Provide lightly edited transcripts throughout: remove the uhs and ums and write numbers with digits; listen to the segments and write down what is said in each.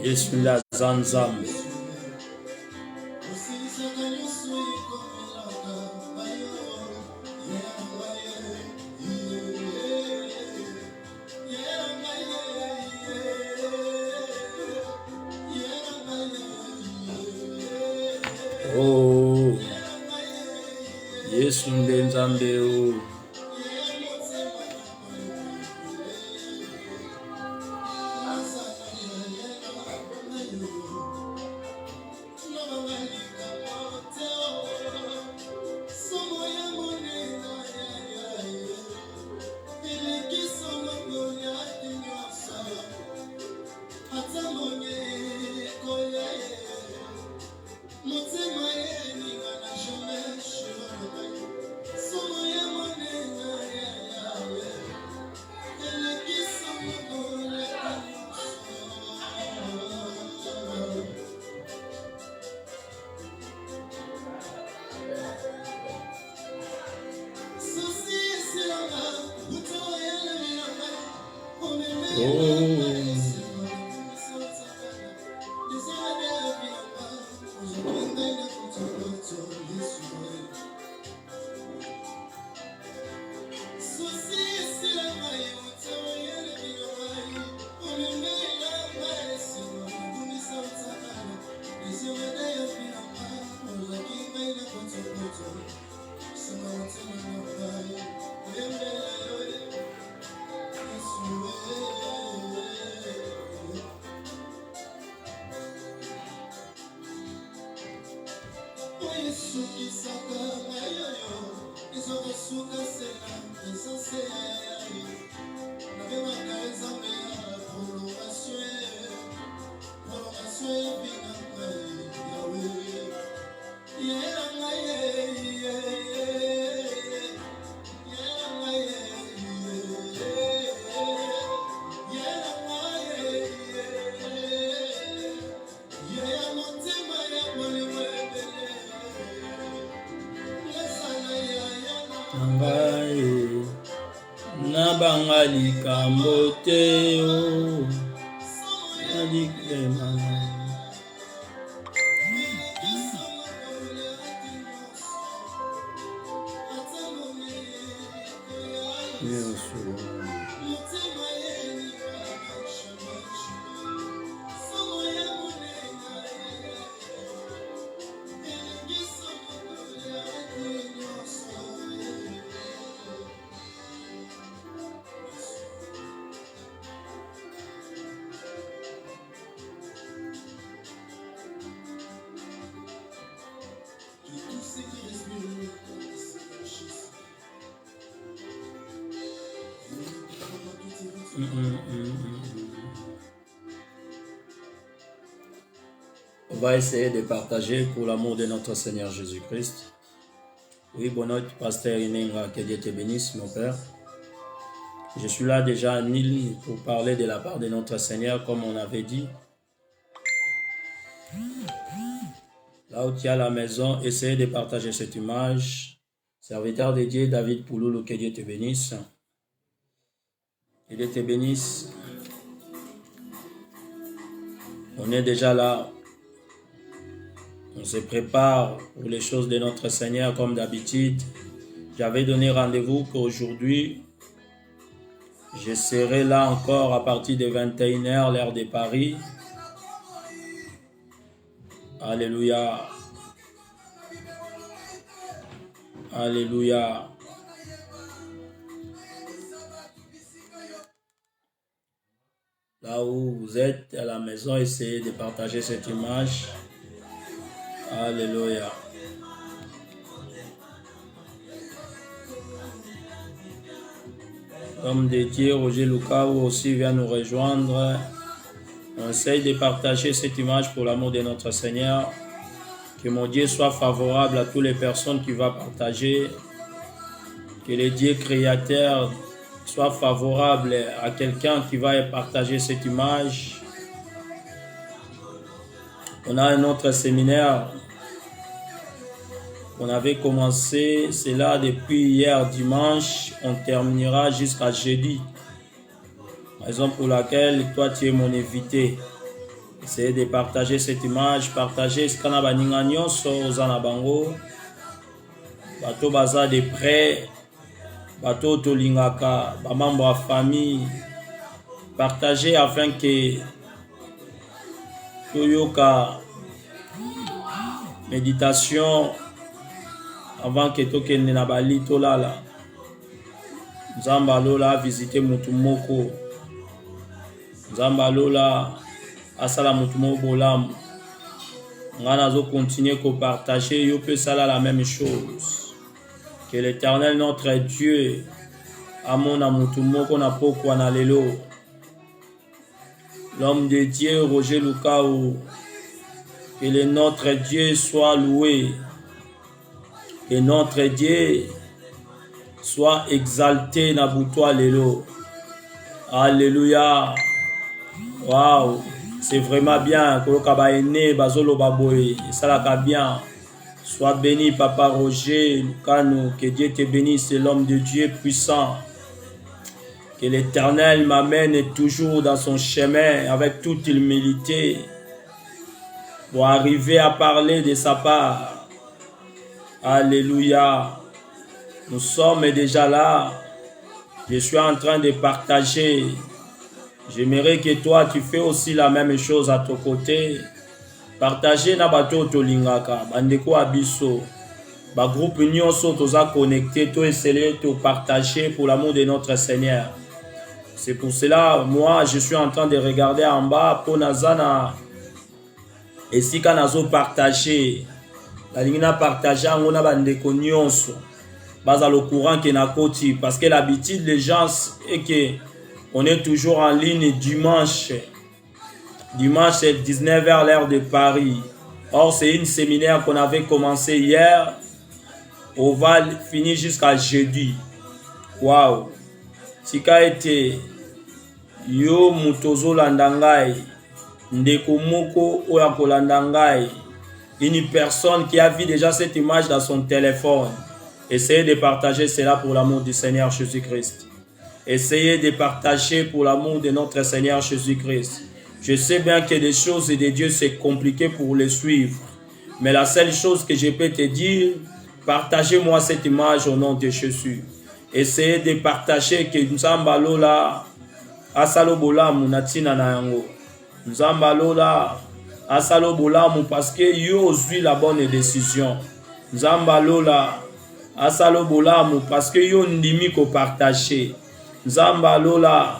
Yesu laza nzambe. Oh, Yesu nde nzambe o. Nabanga likambo te o alikema On va essayer de partager pour l'amour de notre Seigneur Jésus-Christ. Oui, bonne nuit, pasteur Inenga, que Dieu te bénisse, mon Père. Je suis là déjà à Nil pour parler de la part de notre Seigneur, comme on avait dit. Là où tu es à la maison, essayez de partager cette image. Serviteur de Dieu, David Pouloulou, que Dieu te bénisse. Que Dieu te bénisse. On est déjà là. On se prépare pour les choses de notre Seigneur comme d'habitude. J'avais donné rendez-vous qu'aujourd'hui, je serai là encore à partir de 21h, l'heure de Paris. Alléluia. Alléluia. Là où vous êtes à la maison, essayez de partager cette image. Alléluia. L'homme de Dieu, Roger Lukaou aussi vient nous rejoindre. On essaye de partager cette image pour l'amour de notre Seigneur. Que mon Dieu soit favorable à toutes les personnes qui vont partager. Que le Dieu créateur soit favorable à quelqu'un qui va partager cette image. On a un autre séminaire. On avait commencé cela depuis hier dimanche. On terminera jusqu'à jeudi. Raison pour laquelle toi tu es mon invité. Essayez de partager cette image, partager ce qu'on a baninga nyonso ozana bango. Bato baza de près, bato tolingaka, ba membre à famille. Partagez afin que toyoka méditation avant que tokende na bali tolala. Nzamba lola visiter mutu moko. Nzamba lola asala mutu moko bolamu. Ngana zo continuer ko partager yo peut sala la même chose. Que l'Éternel notre Dieu amona mutu moko na pokwa na lelo. L'homme de Dieu Roger Lukao, que le notre Dieu soit loué. Que notre Dieu soit exalté na boutoa lelo. Alléluia. Waouh, c'est vraiment bien. Ça l'a bien. Sois béni, Papa Roger Lucano. Que Dieu te bénisse, l'homme de Dieu puissant. Que l'Éternel m'amène toujours dans son chemin avec toute humilité pour arriver à parler de sa part. Alléluia. Nous sommes déjà là. Je suis en train de partager. J'aimerais que toi, tu fais aussi la même chose à ton côté. Partagez na bato tolingaka. Bandeko abiso. Ba groupe nyonso toza connecté. To essayer de partager pour l'amour de notre Seigneur. C'est pour cela, moi, je suis en train de regarder en bas pour Nazana. Et si quand nazo partager, la ligne na partager, on a bandeko nyonso. Bas le courant qui na koti. Parce que l'habitude des gens est que on est toujours en ligne dimanche. Dimanche, c'est 19h l'heure de Paris. Or, c'est une séminaire qu'on avait commencé hier. On va finir jusqu'à jeudi. Waouh! Sika ete yo mutozo landangai. Ndeko moko oya kolandangai. Une personne qui a vu déjà cette image dans son téléphone. Essayez de partager cela pour l'amour du Seigneur Jésus-Christ. Essayez de partager pour l'amour de notre Seigneur Jésus-Christ. Je sais bien que des choses de Dieu, c'est compliqué pour les suivre. Mais la seule chose que je peux te dire, partagez-moi cette image au nom de Jésus. Essayez de partager que Nzamba Lola asalo bolamu natina na yango. Nzamba Lola asalo bolamu parce que yo suis la bonne décision. Nzamba Lola asalo bolamu parce que yo ndimi ko partager. Nzamba Lola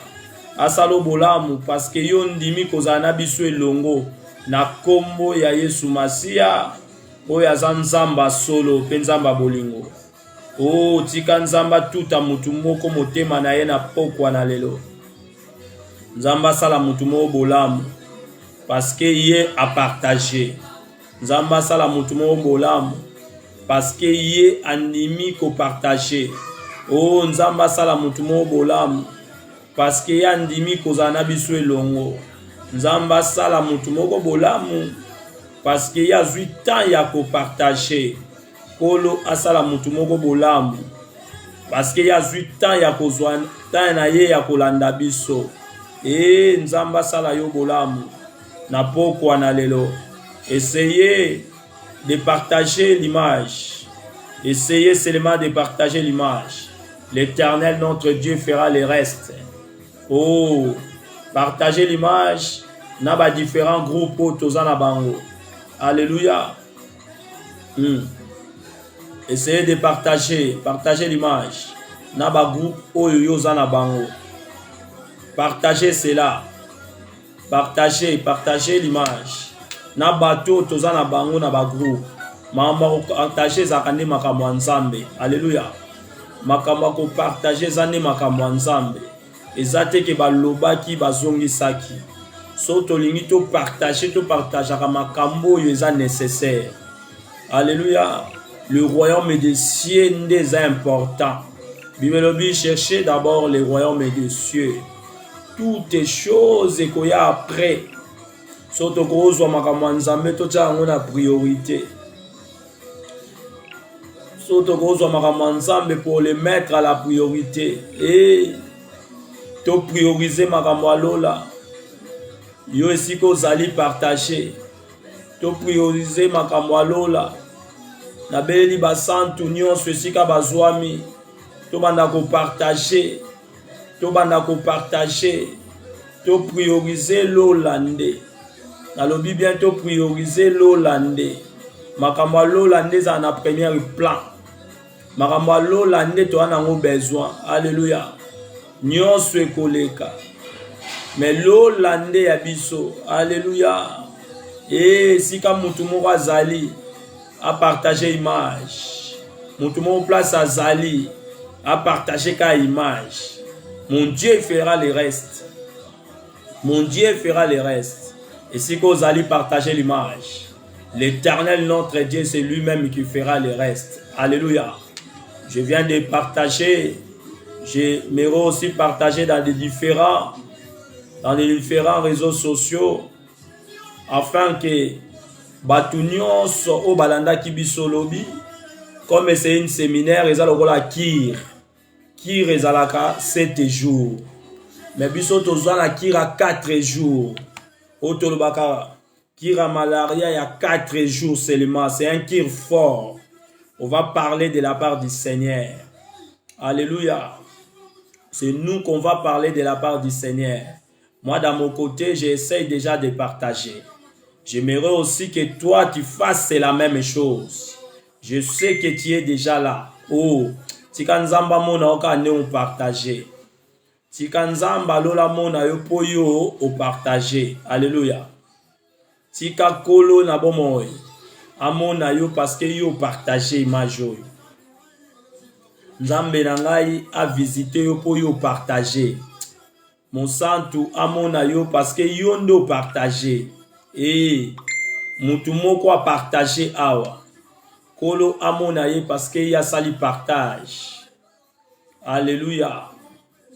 asalo bolamu parce que yo ndimi kozana biso elongo na kombo ya Yesu Masia oyo aza Nzamba solo pe Nzamba bolingo. Oh, tika Nzamba tuta mutu moko motema na ye na pokwa na lelo. Nzamba sala mutu moko bolamu parce que ye a partagé. Nzamba sala mutu moko bolamu parce que ye andimi ko partager. Oh, Nzamba sala mutu moko bolamu parce que ye andimi kozana biso elongo. Nzamba sala mutu moko bolamu parce que ye azwi temps ya ko partager. Kolo asala mutu moko bolamu parce que ye azwi temps ya kozwa temps na ye ya kolanda biso. Nzamba sala yo bolamu na pokwa na lelo. Essayez de partager l'image. Essayez seulement de partager l'image. L'Éternel notre Dieu fera le reste. Oh, partagez l'image na ba différents groupes tozana bango. Alléluia. Essayez de partager l'image. Naba groupe oyo yozana bango. Partagez cela. Partagez l'image. Nabato tozana bango naba groupe. Mama partager zakane makambo nzambe. Alléluia. Makambo ko partager zane makambo nzambe. Ezate ke balobaki bazongi saki. So tolingi to partager makambo yo eza nécessaire. Alléluia. Le royaume des cieux est important. Bibelobi, cherchez d'abord le royaume des cieux. Toutes les choses qu'il y a après. Surtout que vous avez une priorité. Surtout que vous avez pour les mettre à la priorité. Et tu prioriser ma lola. Yo esika ozali partager. To prioriser makambo ya lola. Nabeli basantu nyonso esika bazwami. To banda ko partager. To banda ko partager. To prioriser lola nde. Nalobi bien to prioriser lola nde. Makambo ya lola nde za na premier plan. Makambo ya lola nde to anango besoin. Alléluia. Nyonso ekoleka. Mais lola nde ya biso. Alléluia. Et sika mutu moko azali a partager image. Mutu moko place azali a partager ka image. Mon Dieu fera le reste. Mon Dieu fera le reste. Et si vous allez partager l'image, l'Éternel notre Dieu, c'est lui-même qui fera le reste. Alléluia. Je viens de partager. J'aimerais aussi partager dans les différents réseaux sociaux afin que Batunion soit au balanda kibiso lobi comme c'est une séminaire ils allons la kir ezalaka 7 jours mais biso tozwa na kir à 4 jours otolobaka kir à malaria il y a 4 jours seulement c'est un kir fort. On va parler de la part du Seigneur. Alléluia. C'est nous qu'on va parler de la part du Seigneur. Moi, dans mon côté, j'essaie déjà de partager. J'aimerais aussi que toi, tu fasses la même chose. Je sais que tu es déjà là. Oh, tikanzamba mona oka ne on partager. Tikanzamba lola mona yo poyo o partager. Alléluia. Tika kolo na bomoy. Amona yo parce que yo partager image yo. Nzambe na ngai a visiter yo po yo partager. Mon santu amona yo parce que yo ndo partager. Et mutu moko a partager awa. Kolo amona ye parce que ya sali partage. Alléluia.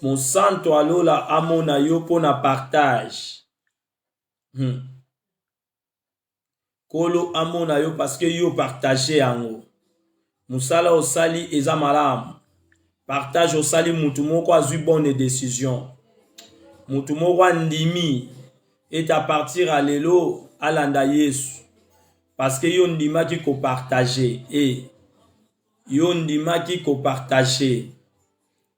Mon santu alola amona yo po na partage. Kolo amona yo parce que yo partager ango. Musala osali eza malamu. Partage osali mutu moko azui bonne décision. Mutu moko andimi et à partir à lelo alanda Yesu. Parce que yo ndima ki ko partager et yo ndima ki ko partager.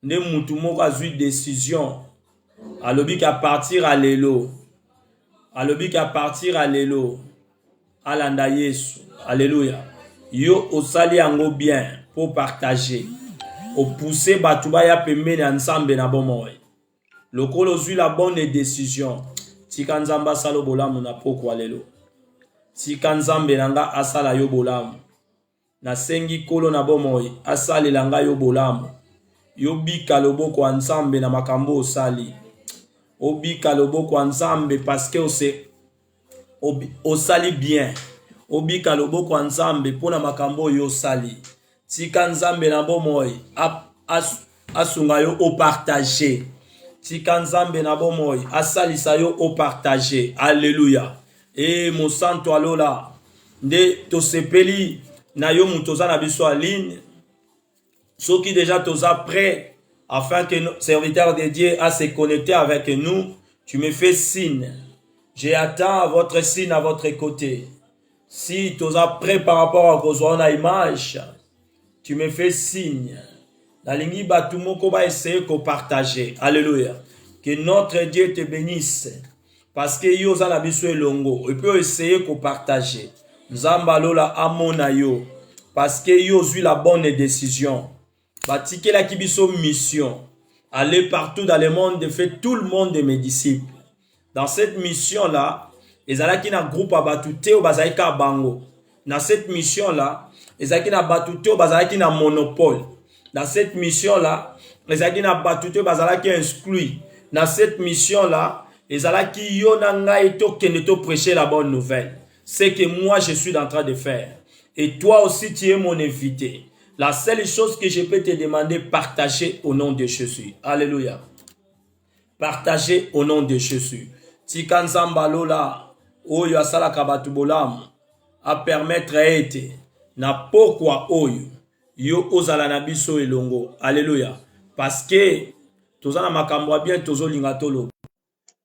Ne mutu moko azui décision. Alobi qu'à partir à lelo. Alobi qu'à partir à lelo alanda Yesu. Alléluia. Yo osali ango bien pour partager. O pousser batuba ya pembeni ensemble na bomoy. Lokolo zui la bonne décision. Tika nzamba salo bolamu na poko alelo. Tika nzambe nanga asala yo bolamu. Na sengi kolo na bomoy asali langa yo bolamu. Yo bika loboko ensemble na makambo osali. Obika loboko ensemble parce que osali bien. Obika loboko ensemble pona makambo yo sali. Tika nzambe na bomoy asunga yo o partager. Tika nzambe na bomoy asalisa yo o partager. Alléluia. Et mon santo alola nde to sepeli na yo mutoza na biso en ligne. Ceux qui déjà toza prêt afin que nos serviteurs de Dieu à se connecter avec nous, tu me fais signe. J'attends votre signe à votre côté. Si tu es prêt par rapport à besoin de image, tu me fais signe. La ligne batumoko va essayer de partager. Alléluia. Que notre Dieu te bénisse. Parce que yo za la biso elongo. Et puis essayer de partager. Nzamba lola amona yo. Parce que yo eu la bonne décision. Batike la kibiso mission. Aller partout dans le monde et faire tout le monde de mes disciples. Dans cette mission-là, ezalaki na groupe abatute o bazalaki ka bango. Dans cette mission-là, ezalaki na batute o bazalaki na monopole. Dans cette mission-là, ezalaki na batute o bazalaki exclu. Dans cette mission-là, ezalaki yo na ngai to kende to prêcher la bonne nouvelle. C'est que moi je suis en train de faire. Et toi aussi tu es mon invité. La seule chose que je peux te demander, partager au nom de Jésus. Alléluia. Partager au nom de Jésus. Tikanzamba lola. Oyo asala kabatu bolamu a permettre ete na pourquoi oyo yo ozala na biso elongo. Alléluia. Parce que tozana makambo bien tozo linga tolo.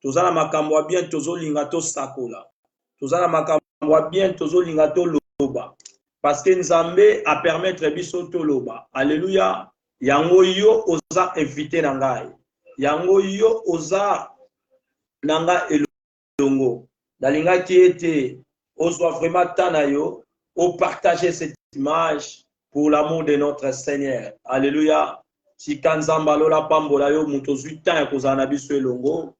tozala makambo bien tozo lingato sakola tozala makambo bien tozo lingato loba parce que Nzambe a permettre biso to loba. Alléluia. Yango yo oza invité na ngai. Yango yo oza nanga elongo. Dalinga ki ete ozwa vraiment tana yo o partager cette image pour l'amour de notre Seigneur. Alléluia. Si kanzamba lola pambola yo muto zuita ya kozana biso elongo.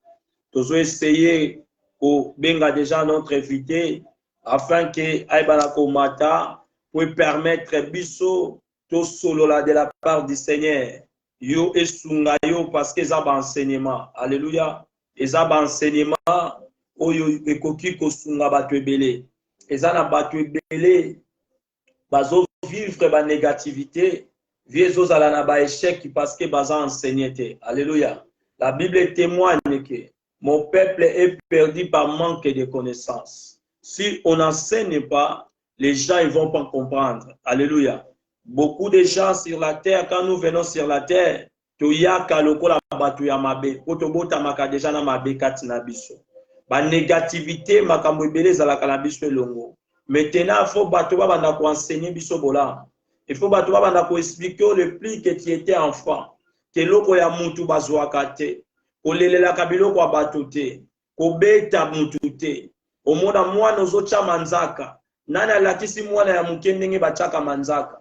Tozo essayer ko benga déjà notre invité afin que aibana ko mata pour permettre biso to solo la de la part du Seigneur. Yo esunga yo parce que ça ba enseignement. Alléluia. Eza ba enseignement oyo ekoki ko sunga bato ebele. Eza na bato ebele bazo vivre ba négativité, viezo zala na ba échec parce que baza enseigné. Alléluia. La Bible témoigne que mon peuple est perdu par manque de connaissances. Si on n'enseigne pas, les gens ne vont pas comprendre. Alléluia. Beaucoup de gens sur la terre, quand nous venons sur la terre, toyaka lokola batu ya mabe, otobota maka déjà na mabe kati na biso. Ba négativité makambo ebele zalaka na biso longo. Maintenant, il faut batu ba banda ko enseigner biso bola. Il faut batu ba banda ko expliquer le plus que tu étais enfant. Que loko ya mutu bazwaka te. Kolelela kabilo kwa batu te. Kobeta mutu te. Omona mwana ozocha manzaka. Nani alakisi mwana ya muke ndenge bachaka manzaka.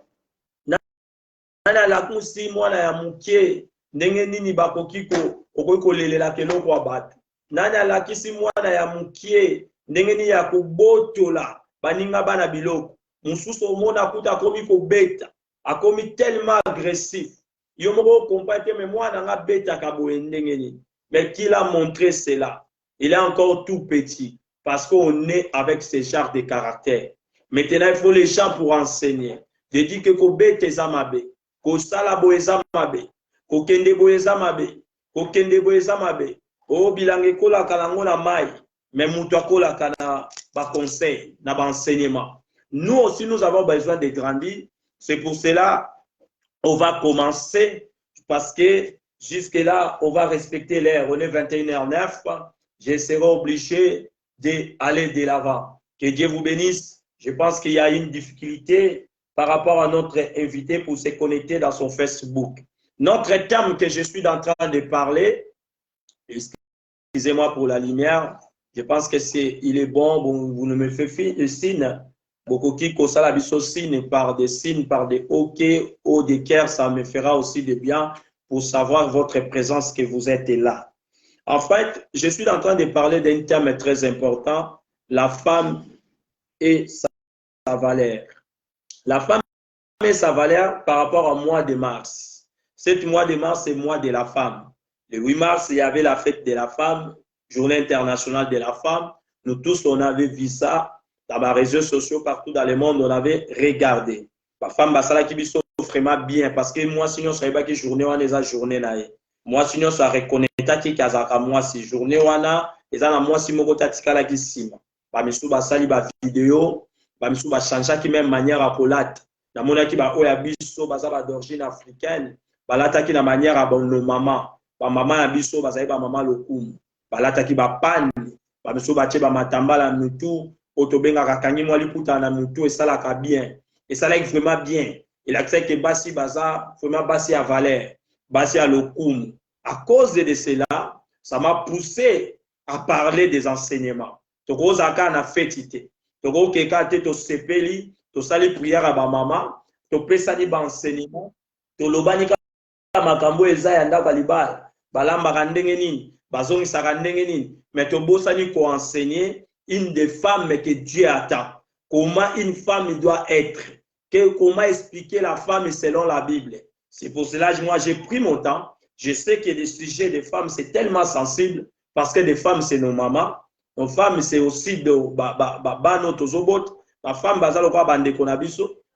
Nani alakisi mwana ya muke ndenge nini bakokiko okoki lelela keloko kwa batu. Nani alakisi mwana ya muke ndenge nini ya kubotola baninga bana biloko. Mususu omona kuta akomi kobeta. Akomi tellement agressif. Yo moko comprendre mais mwana nga beta kaboye ndenge nini. Mais qui l'a montré cela? Il est encore tout petit. Parce qu'on est avec ce genre de caractère. Maintenant, il faut les gens pour enseigner. De dire que Kobete Zamabe, Kosala Boezamabe, Kokende Boezamabe, Kokende Boezamabe, O Bilange Kola Kalangona Mai, mais Moutakola Kana, ba conseil, na ba enseignement. Nous aussi, nous avons besoin de grandir. C'est pour cela, on va commencer, parce que jusque-là, on va respecter l'heure. On est 21h09. Je serai obligé d'aller de l'avant. Que Dieu vous bénisse. Je pense qu'il y a une difficulté par rapport à notre invité pour se connecter dans son Facebook. Notre thème que je suis en train de parler, excusez-moi pour la lumière, je pense que il est bon, vous ne me faites signe. Beaucoup qui la biso signe par des signes, par des OK, ou des cœurs, ça me fera aussi de bien pour savoir votre présence que vous êtes là. En fait, je suis en train de parler d'un thème très important, la femme et sa valeur. La femme et sa valeur par rapport au mois de mars. Ce mois de mars, c'est le mois de la femme. Le 8 mars, il y avait la fête de la femme, journée internationale de la femme. Nous tous, on avait vu ça dans les réseaux sociaux, partout dans le monde, on avait regardé. La femme, ça qui sont vraiment bien, parce que moi, sinon, je ne savais pas que journée, on est la journée. Moi, sinon, ça reconnaît que kazaka moi si journée wana ezana moi si moko tatikala kisima ba misu ba sali ba vidéo ba misu ba changer qui même manière à kolate na mona ki ba oya biso ba za ba d'origine africaine ba lata ki na manière à bon maman ba maman ya biso ba za ba maman lokumu ba lata ki ba pan ba misu ba che ba matambala mutu otobenga kakanyi moi likuta na mutu et ça la ka bien et ça la vraiment bien il a fait que basi baza vraiment basi à valeur basi à lokumu. À cause de cela, ça m'a poussé à parler des enseignements. Toko zaka na fetite. Toko keka te to sepeli, to sali prière à ba maman, to pesa ni ba enseignement, to lobani ka makambo eza ya ndaka libala, balamba ndenge nini, bazongi saka ndenge nini, mais to bosani ko enseigner une des femmes que Dieu attend. Comment une femme doit être, comment expliquer la femme selon la Bible. C'est pour cela que moi j'ai pris mon temps. Je sais que les sujets des femmes, c'est tellement sensible parce que des femmes, c'est nos mamans. Nos femmes, c'est aussi de notre zobot. Ma femme,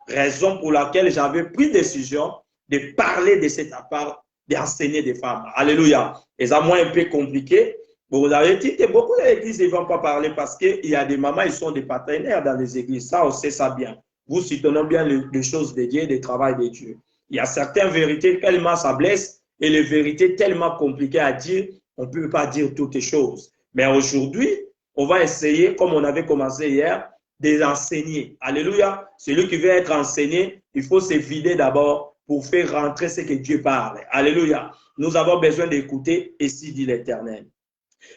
raison pour laquelle j'avais pris décision de parler de cette part, d'enseigner des femmes. Alléluia. Et ça, moi, un peu compliqué. Vous avez dit que beaucoup d'églises ne vont pas parler parce qu'il y a des mamans, ils sont des partenaires dans les églises. Ça, on sait ça bien. Vous soutenez bien les choses de Dieu, le travail de Dieu. Il y a certaines vérités, tellement ça blesse. Et les vérités tellement compliquées à dire, on ne peut pas dire toutes les choses. Mais aujourd'hui, on va essayer, comme on avait commencé hier, de l'enseigner. Alléluia. Celui qui veut être enseigné, il faut se vider d'abord pour faire rentrer ce que Dieu parle. Alléluia. Nous avons besoin d'écouter, et si dit l'Éternel.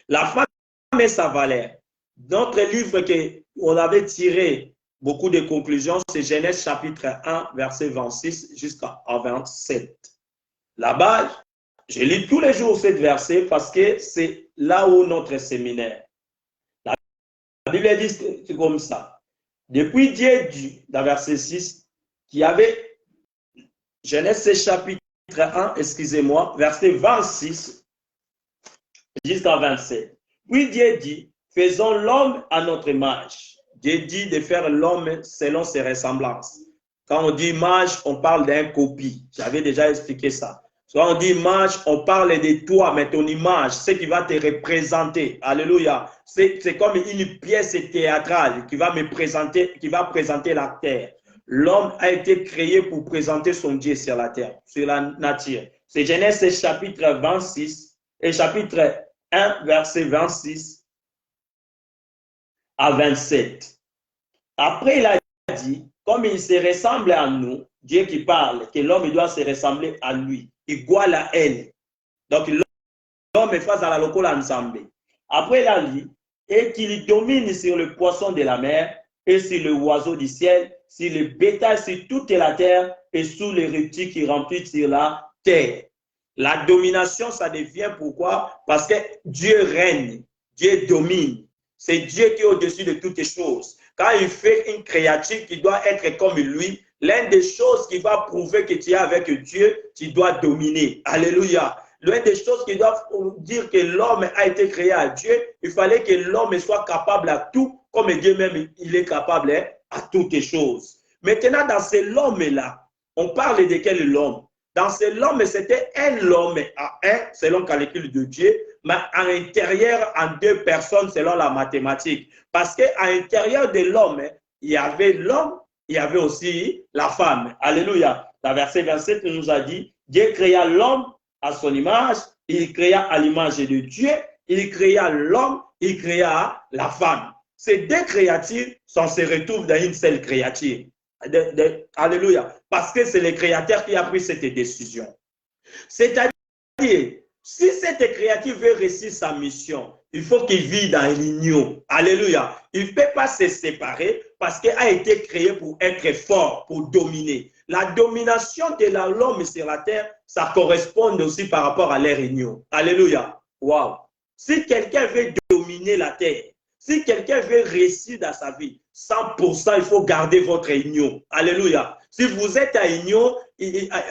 La femme et sa valeur. Notre livre qu'on avait tiré beaucoup de conclusions, c'est Genèse chapitre 1, verset 26 jusqu'à 27. Là-bas, je lis tous les jours ce verset parce que c'est là où notre séminaire. La Bible dit c'est comme ça. Depuis Dieu dit, dans verset 6, qu'il y avait Genèse chapitre 1, excusez-moi, verset 26 jusqu'à 27. Puis Dieu dit, faisons l'homme à notre image. Dieu dit de faire l'homme selon ses ressemblances. Quand on dit image, on parle d'un copie. J'avais déjà expliqué ça. Quand on dit image, on parle de toi, mais ton image, ce qui va te représenter. Alléluia. C'est comme une pièce théâtrale qui va me présenter, qui va présenter la terre. L'homme a été créé pour présenter son Dieu sur la terre, sur la nature. C'est Genèse chapitre 26 et chapitre 1, verset 26 à 27. Après, il a dit, comme il se ressemble à nous, Dieu qui parle, que l'homme doit se ressembler à lui, igual à elle. Donc, l'homme est face à la locale ensemble. Après, il a dit, et qu'il domine sur le poisson de la mer, et sur le oiseau du ciel, sur le bétail, sur toute la terre, et sur les reptiles qui remplissent sur la terre. La domination, ça devient pourquoi? Parce que Dieu règne, Dieu domine. C'est Dieu qui est au-dessus de toutes les choses. Quand il fait une créature qui doit être comme lui, l'une des choses qui va prouver que tu es avec Dieu, tu dois dominer. Alléluia. L'une des choses qui doivent dire que l'homme a été créé à Dieu, il fallait que l'homme soit capable à tout, comme Dieu même, il est capable à toutes les choses. Maintenant, dans ce l'homme-là, on parle de quel l'homme? Dans ce l'homme, c'était un homme à un, selon le calcul de Dieu, mais à l'intérieur, en deux personnes, selon la mathématique. Parce qu'à l'intérieur de l'homme, il y avait l'homme, il y avait aussi la femme. Alléluia. Dans verset 27, il nous a dit, Dieu créa l'homme à son image, il créa à l'image de Dieu, il créa l'homme, il créa la femme. Ces deux créatures se retrouvent dans une seule créature. Alléluia. Parce que c'est le Créateur qui a pris cette décision. C'est-à-dire, si cette créature veut réussir sa mission, il faut qu'il vive dans l'union. Alléluia. Il ne peut pas se séparer parce qu'il a été créé pour être fort, pour dominer. La domination de l'homme sur la terre, ça correspond aussi par rapport à leur union. Alléluia. Wow. Si quelqu'un veut dominer la terre, si quelqu'un veut réussir dans sa vie, 100%, il faut garder votre union. Alléluia. Si vous êtes à union,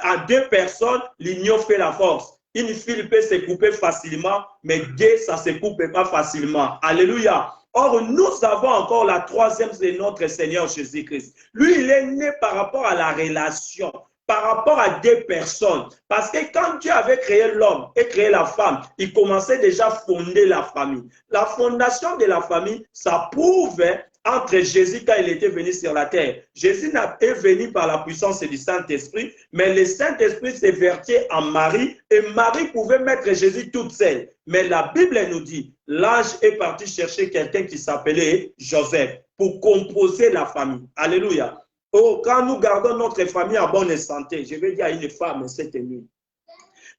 à deux personnes, l'union fait la force. Une file peut se couper facilement, mais deux, ça ne se coupe pas facilement. Alléluia. Or, nous avons encore la troisième, c'est notre Seigneur Jésus-Christ. Lui, il est né par rapport à la relation, par rapport à deux personnes. Parce que quand Dieu avait créé l'homme et créé la femme, il commençait déjà à fonder la famille. La fondation de la famille, ça prouve entre Jésus quand il était venu sur la terre. Jésus est venu par la puissance du Saint-Esprit, mais le Saint-Esprit s'est versé en Marie et Marie pouvait mettre Jésus toute seule. Mais la Bible nous dit, l'ange est parti chercher quelqu'un qui s'appelait Joseph pour composer la famille. Alléluia. Oh, quand nous gardons notre famille en bonne santé, je vais dire à une femme cette nuit,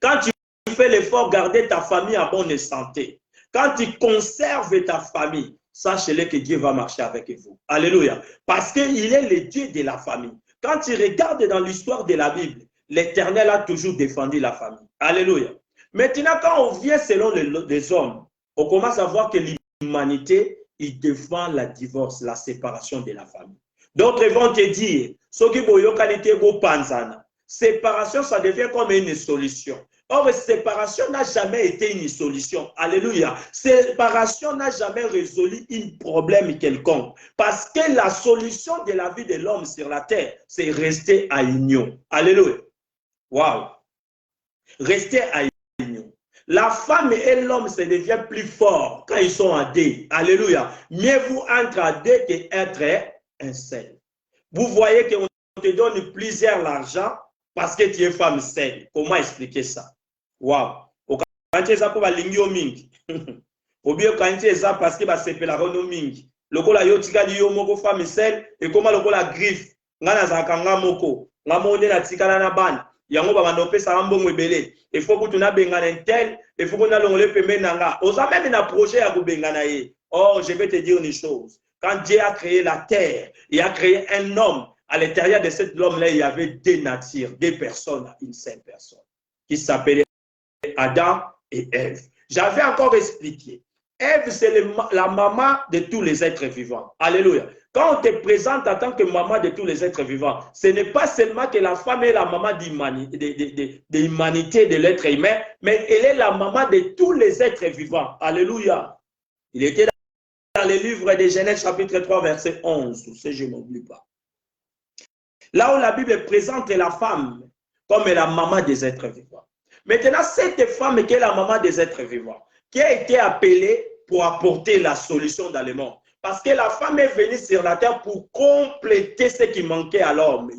quand tu fais l'effort de garder ta famille en bonne santé, quand tu conserves ta famille, sachez-le que Dieu va marcher avec vous. Alléluia. Parce qu'il est le Dieu de la famille. Quand tu regardes dans l'histoire de la Bible, l'Éternel a toujours défendu la famille. Alléluia. Maintenant, quand on vient selon les hommes, on commence à voir que l'humanité, il défend la divorce, la séparation de la famille. D'autres vont te dire, séparation, ça devient comme une solution. Or, séparation n'a jamais été une solution. Alléluia. Séparation n'a jamais résolu un problème quelconque. Parce que la solution de la vie de l'homme sur la terre, c'est rester à union. Alléluia. Waouh. Rester à union. La femme et l'homme se devient plus fort quand ils sont à deux. Alléluia. Mieux vous entre à deux qu'être un seul. Vous voyez qu'on te donne plusieurs l'argent parce que tu es femme seule. Comment expliquer ça? Waouh! Ou bien quand il est parce que c'est la renoming. Le ko la yo tika di yo moko femme sel et comment le ko la griffe. Ngana za kanga moko. Ngamonde na tika na ban. Yango ba manope sa mbongo ebele. Il faut que tu na bengana tel, il faut qu'on a l'onglet pembe nanga. Osa même un projet à bengana ye. Oh, je vais te dire une chose. Quand Dieu a créé la terre, il a créé un homme. À l'intérieur de cet homme-là, il y avait deux natures, deux personnes, une seule personne, qui s'appelait Adam et Ève. J'avais encore expliqué. Ève, c'est la maman de tous les êtres vivants. Alléluia. Quand on te présente en tant que maman de tous les êtres vivants, ce n'est pas seulement que la femme est la maman de l'humanité, de l'être humain, mais elle est la maman de tous les êtres vivants. Alléluia. Il était dans le livre de Genèse chapitre 3, verset 11, si je ne m'oublie pas. Là où la Bible présente la femme comme la maman des êtres vivants. Maintenant, cette femme qui est la maman des êtres vivants, qui a été appelée pour apporter la solution dans le monde. Parce que la femme est venue sur la terre pour compléter ce qui manquait à l'homme.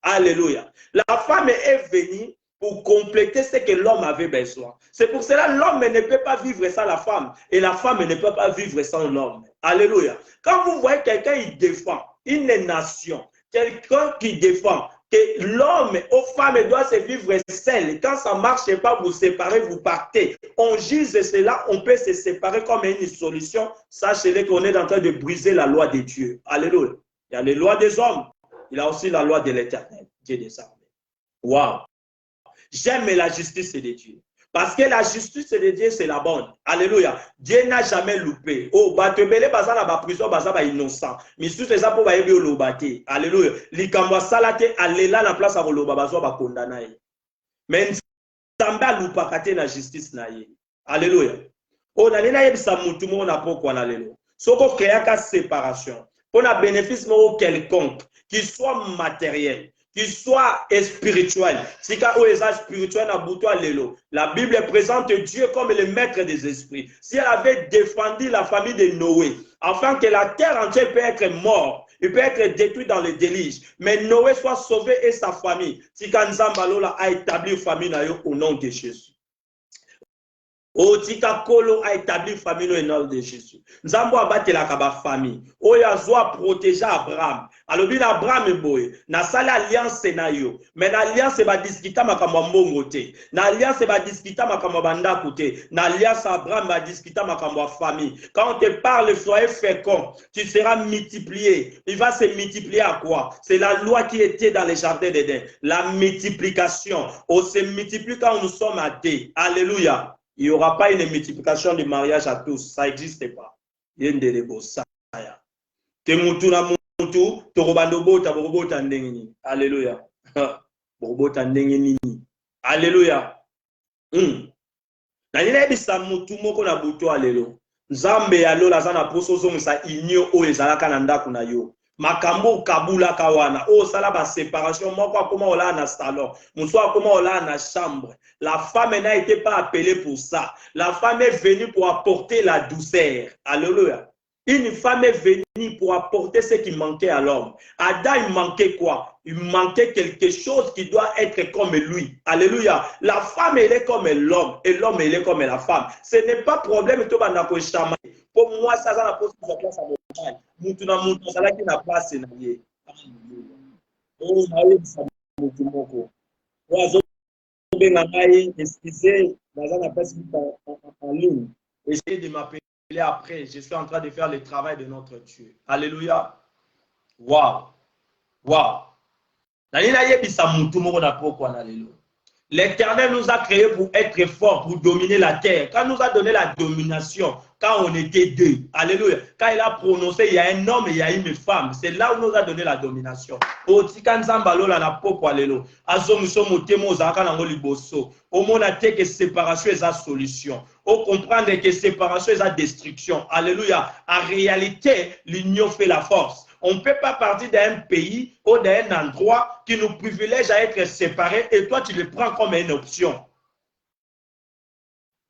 Alléluia. La femme est venue pour compléter ce que l'homme avait besoin. C'est pour cela que l'homme ne peut pas vivre sans la femme et la femme ne peut pas vivre sans l'homme. Alléluia. Quand vous voyez quelqu'un, il défend une nation, quelqu'un qui défend que l'homme aux femmes doit se vivre seul. Quand ça ne marche pas, vous séparez, vous partez. On juge cela, on peut se séparer comme une solution. Sachez-le qu'on est en train de briser la loi de Dieu. Alléluia. Il y a les lois des hommes, il y a aussi la loi de l'Éternel, Dieu des armées. Waouh! J'aime la justice de Dieu. Parce que la justice de Dieu, c'est la bonne. Alléluia. Dieu n'a jamais loupé. Oh, batebele bazana ba prison bazaba innocent. Mais sous ça pour bayebi olobate. Alléluia. Likamwa salate alela na place à oloba bazo ba condamna. Mais nzamba lupakate na justice na ye. Alléluia. Oh, na lena yebisa mutu mo na pokwa na lelo. Soko créaka séparation. Pour un bénéfice quelconque, qui soit matériel, qui soit spirituel. La Bible présente Dieu comme le maître des esprits. Si elle avait défendu la famille de Noé, afin que la terre entière peut être morte, il peut être détruit dans le déluge, mais Noé soit sauvé et sa famille. Si Kanzambalola a établi une famille au nom de Jésus. Otika Kolo a établi une famille au nom de Jésus. Nzambo abate la kaba famille. Oya zoa protéger Abraham. Alors bien Abraham est boy. Na sala alliance na yo. Mais l'alliance va discuter makambo mbongo te. Na alliance va discuter makambo banda côté. Na alliance Abraham va discuter makambo famille. Quand on te parle soyez fécond, tu seras multiplié. Il va se multiplier à quoi? C'est la loi qui était dans les jardins d'Éden. La multiplication. On se multiplie quand nous sommes à deux. Alléluia. Il n'y aura pas une multiplication du mariage à tous. Ça n'existe pas. Alléluia. Alléluia. Nzambe alola zana poso zonga inyo o ezalaka na ndako na yo. Makambo kabula kawana o sala ba séparation moko akoma ola na salon muso akoma ola na chambre. La femme n'a été pas appelée pour ça. La femme est venue pour apporter la douceur. Alléluia. Une femme est venue pour apporter ce qui manquait à l'homme. Adam, il manquait quoi? Il manquait quelque chose qui doit être comme lui. Alléluia. La femme, elle est comme l'homme. Et l'homme, elle est comme la femme. Ce n'est pas problème. Pour moi, ça n'a pas de place à mon mal. Moutuna moutou, ça n'a pas place. Oh, ça excusez, en ligne. Essayez de m'appeler après. Je suis en train de faire le travail de notre Dieu. Alléluia. Waouh. Waouh. L'Éternel nous a créés pour être forts, pour dominer la terre. Quand il nous a donné la domination, quand on était deux, alléluia, quand il a prononcé, il y a un homme et il y a une femme, c'est là où il nous a donné la domination. Au moins, que séparation est la solution. Au comprendre que séparation est la destruction. Alléluia. En réalité, l'union fait la force. On ne peut pas partir d'un pays ou d'un endroit qui nous privilège à être séparés et toi tu le prends comme une option.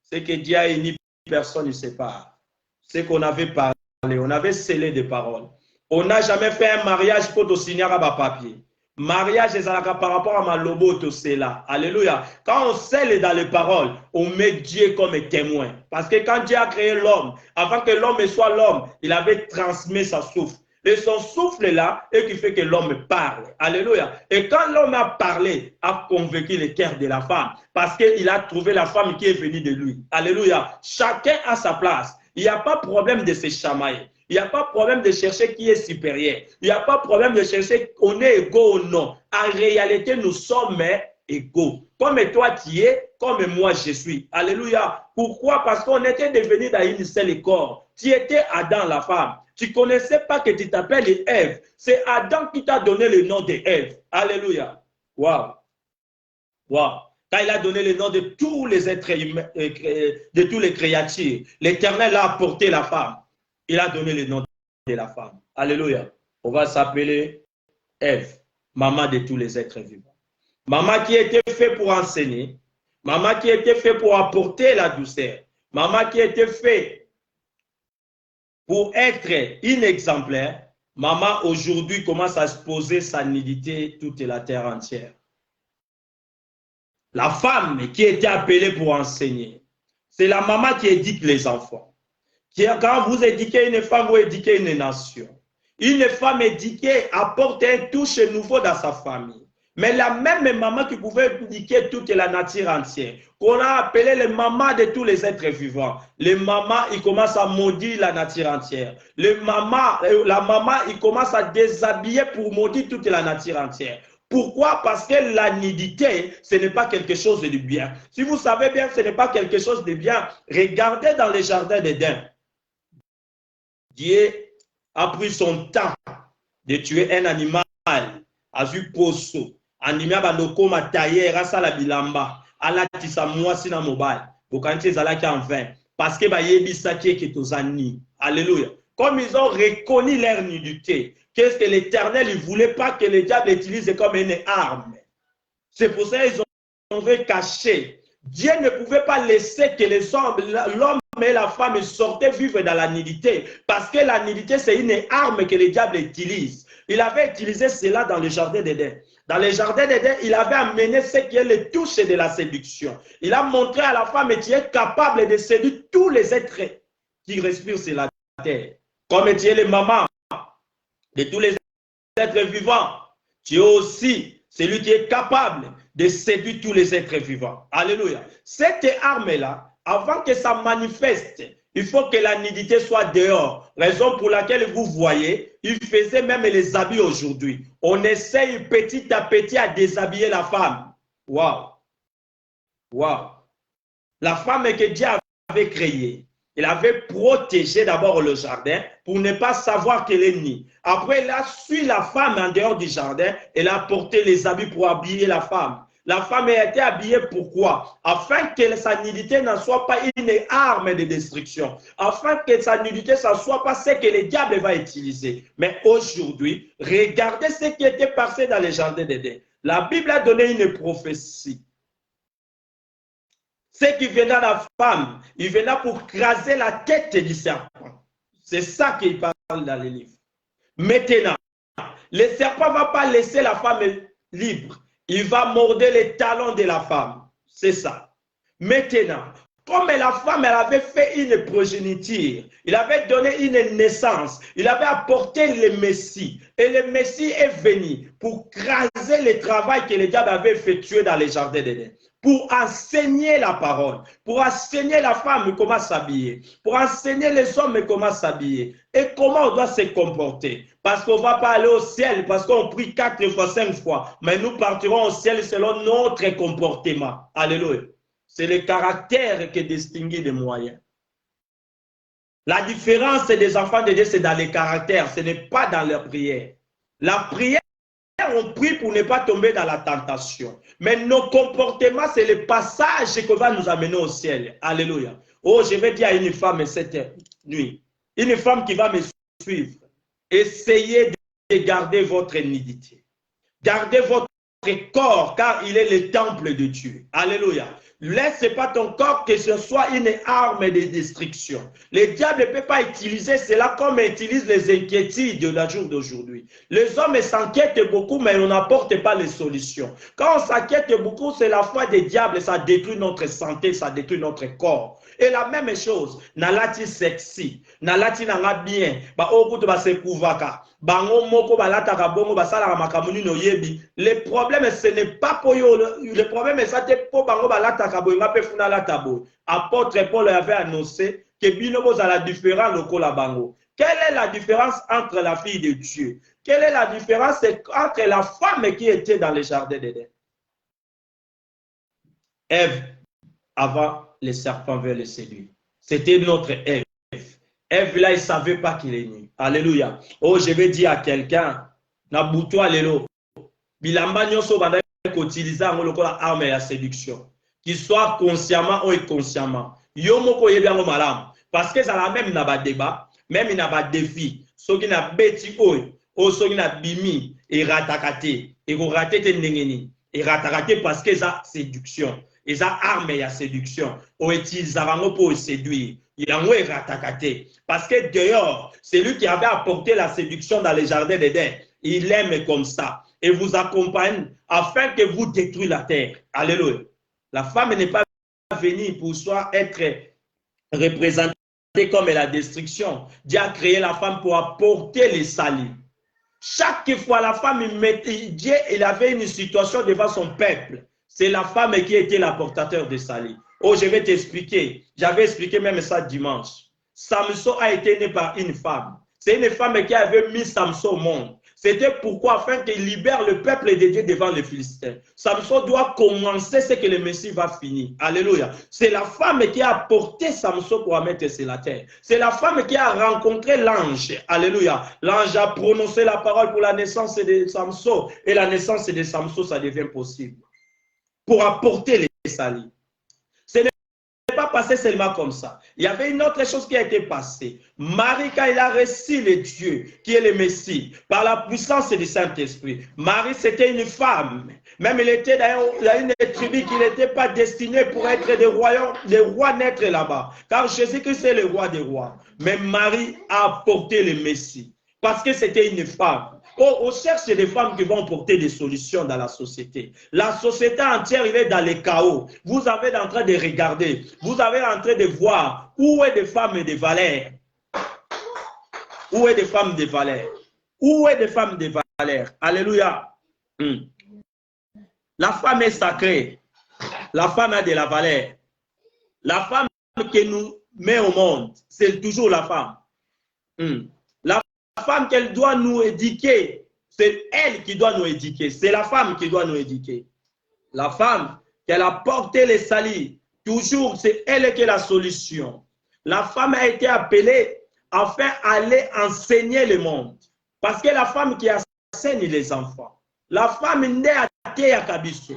C'est que Dieu a uni personne ne sépare. C'est qu'on avait parlé, on avait scellé des paroles. On n'a jamais fait un mariage pour te signer à papier. Mariage et par rapport à ma lobo, c'est là. Alléluia. Quand on scelle dans les paroles, on met Dieu comme témoin. Parce que quand Dieu a créé l'homme, avant que l'homme soit l'homme, il avait transmis sa souffle. Et son souffle là, et qui fait que l'homme parle. Alléluia. Et quand l'homme a parlé, a convaincu le cœur de la femme. Parce qu'il a trouvé la femme qui est venue de lui. Alléluia. Chacun a sa place. Il n'y a pas de problème de se chamailler. Il n'y a pas de problème de chercher qui est supérieur. Il n'y a pas de problème de chercher qu'on est égaux ou non. En réalité, nous sommes égaux. Comme toi tu es, comme moi je suis. Alléluia. Pourquoi? Parce qu'on était devenus dans une seule corps. Tu étais Adam, la femme. Tu ne connaissais pas que tu t'appelles Ève. C'est Adam qui t'a donné le nom d'Ève. Alléluia. Waouh. Waouh. Quand il a donné le nom de tous les êtres humains, de tous les créatures, l'Éternel a apporté la femme. Il a donné le nom de la femme. Alléluia. On va s'appeler Ève, maman de tous les êtres vivants. Maman qui était faite pour enseigner. Maman qui était faite pour apporter la douceur. Maman qui était faite pour être une exemplaire. Maman aujourd'hui commence à se poser sa nudité toute la terre entière. La femme qui était appelée pour enseigner, c'est la maman qui éduque les enfants. Quand vous éduquez une femme, vous éduquez une nation. Une femme éduquée apporte un touche nouveau dans sa famille. Mais la même maman qui pouvait éduquer toute la nature entière, qu'on a appelé les mamans de tous les êtres vivants. Les mamans, ils commencent à maudire la nature entière. La maman, il commence à déshabiller pour maudire toute la nature entière. Pourquoi? Parce que la nudité, ce n'est pas quelque chose de bien. Si vous savez bien que ce n'est pas quelque chose de bien, regardez dans les jardins d'Éden. Dieu a pris son temps de tuer un animal, a vu poso, animal baloko mataye, rasa la bilamba, ala tisa mwasi na mobile, bokanche zalaki en vain, parce que ba yebisa ki ketozani. Alléluia. Comme ils ont reconnu leur nudité, qu'est-ce que l'Éternel, il ne voulait pas que le diable utilise comme une arme. C'est pour ça qu'ils ont caché. Dieu ne pouvait pas laisser que l'homme et la femme sortaient vivre dans la nudité, parce que la nudité, c'est une arme que le diable utilise. Il avait utilisé cela dans le jardin d'Éden. Dans le jardin d'Éden, il avait amené ce qui est le touche de la séduction. Il a montré à la femme que tu es capable de séduire tous les êtres qui respirent sur la terre. Comme tu es le maman de tous les êtres vivants, tu es aussi celui qui est capable de séduire tous les êtres vivants. Alléluia. Cette arme-là, avant que ça manifeste, il faut que la nudité soit dehors. Raison pour laquelle vous voyez, il faisait même les habits aujourd'hui. On essaye petit à petit à déshabiller la femme. Waouh! Waouh! La femme que Dieu avait créée, il avait protégé d'abord le jardin pour ne pas savoir qu'elle est nue. Après, il a suivi la femme en dehors du jardin. Elle a porté les habits pour habiller la femme. La femme a été habillée pourquoi? Afin que sa nudité ne soit pas une arme de destruction. Afin que sa nudité ne soit pas ce que le diable va utiliser. Mais aujourd'hui, regardez ce qui était passé dans les jardins d'Éden. La Bible a donné une prophétie. Ce qui venait à la femme, il venait pour craser la tête du serpent. C'est ça qu'il parle dans les livres. Maintenant, le serpent ne va pas laisser la femme libre. Il va mordre les talons de la femme. C'est ça. Maintenant, comme la femme elle avait fait une progéniture, il avait donné une naissance, il avait apporté le Messie. Et le Messie est venu pour craser le travail que le diable avait effectué dans les jardins d'Éden. Pour enseigner la parole, pour enseigner la femme comment s'habiller, pour enseigner les hommes comment s'habiller et comment on doit se comporter. Parce qu'on ne va pas aller au ciel, parce qu'on prie 4 fois, 5 fois, mais nous partirons au ciel selon notre comportement. Alléluia. C'est le caractère qui distingue les moyens. La différence des enfants de Dieu, c'est dans les caractères, ce n'est pas dans leur prière. La prière, on prie pour ne pas tomber dans la tentation. Mais nos comportements, c'est le passage qui va nous amener au ciel. Alléluia. Oh, je vais dire à une femme cette nuit, une femme qui va me suivre, essayez de garder votre nudité. Gardez votre corps, car il est le temple de Dieu. Alléluia. Laisse pas ton corps que ce soit une arme de destruction. Le diable ne peut pas utiliser cela comme il utilise les inquiétudes de la jour d'aujourd'hui. Les hommes s'inquiètent beaucoup, mais on n'apporte pas les solutions. Quand on s'inquiète beaucoup, c'est la foi des diables, ça détruit notre santé, ça détruit notre corps. Et la même chose, nalati sexy, nalati nanga bien, ba okutu ba se kuvaka, bango moko balataka bongo basala makamuni no yebi. Le problème ce n'est pas pour yo, le problème c'est ça pour bango balataka bongo pe funa lata bo. Apôtre Paul avait annoncé que bino boza la différence lokola bango. Quelle est la différence entre la fille de Dieu? Quelle est la différence entre la femme qui était dans le jardin d'Éden? Ève, avant le serpent veut le séduire. C'était notre Ève. Ève là, il ne savait pas qu'il est nu. Alléluia. Oh, je vais dire à quelqu'un, Nabuto Allélo, bilamba nyonso banda utiliser la arme et la séduction. Qu'il soit consciemment ou inconsciemment. Yo moko yebi yango malamu. Parce que ça la même n'a pas débat, même il n'a pas défi. Ceux qui n'a beti oi, ou ceux qui n'a bimi et ratakate, et qu'on raté te ndengeni, et ratakate parce que ça séduction. Et ça arme et la séduction. On utilise ça pour séduire. Il a moins ratakate. Parce que dehors, c'est lui qui avait apporté la séduction dans les jardins d'Éden. Il aime comme ça. Et vous accompagne afin que vous détruisez la terre. Alléluia. La femme n'est pas venue pour soi être représentée comme la destruction. Dieu a créé la femme pour apporter les salis. Chaque fois la femme, Dieu il avait une situation devant son peuple. C'est la femme qui était la portateur de salis. Oh, je vais t'expliquer. J'avais expliqué même ça dimanche. Samson a été né par une femme. C'est une femme qui avait mis Samson au monde. C'était pourquoi, afin qu'il libère le peuple de Dieu devant les Philistins. Samson doit commencer ce que le Messie va finir. Alléluia. C'est la femme qui a porté Samson pour mettre sur la terre. C'est la femme qui a rencontré l'ange. Alléluia. L'ange a prononcé la parole pour la naissance de Samson. Et la naissance de Samson, ça devient possible. Pour apporter les salis. Ce n'est pas passé seulement comme ça. Il y avait une autre chose qui a été passée. Marie, quand il a reçu le Dieu, qui est le Messie, par la puissance du Saint-Esprit, Marie, c'était une femme. Même il était dans une tribu qui n'était pas destinée pour être des rois naître là-bas. Car Jésus-Christ est le roi des rois. Mais Marie a apporté le Messie. Parce que c'était une femme. Oh, on cherche des femmes qui vont porter des solutions dans la société. La société entière, il est dans le chaos. Vous avez en train de regarder. Vous avez en train de voir où est des femmes de valeur. Où est des femmes de valeur? Où est des femmes de valeur? Alléluia. La femme est sacrée. La femme a de la valeur. La femme qui nous met au monde, c'est toujours la femme. La femme qu'elle doit nous éduquer, c'est elle qui doit nous éduquer. C'est la femme qui doit nous éduquer. La femme qu'elle a porté les salis, toujours c'est elle qui est la solution. La femme a été appelée afin d'aller enseigner le monde. Parce que la femme qui enseigne les enfants. La femme n'est à terre kabiso.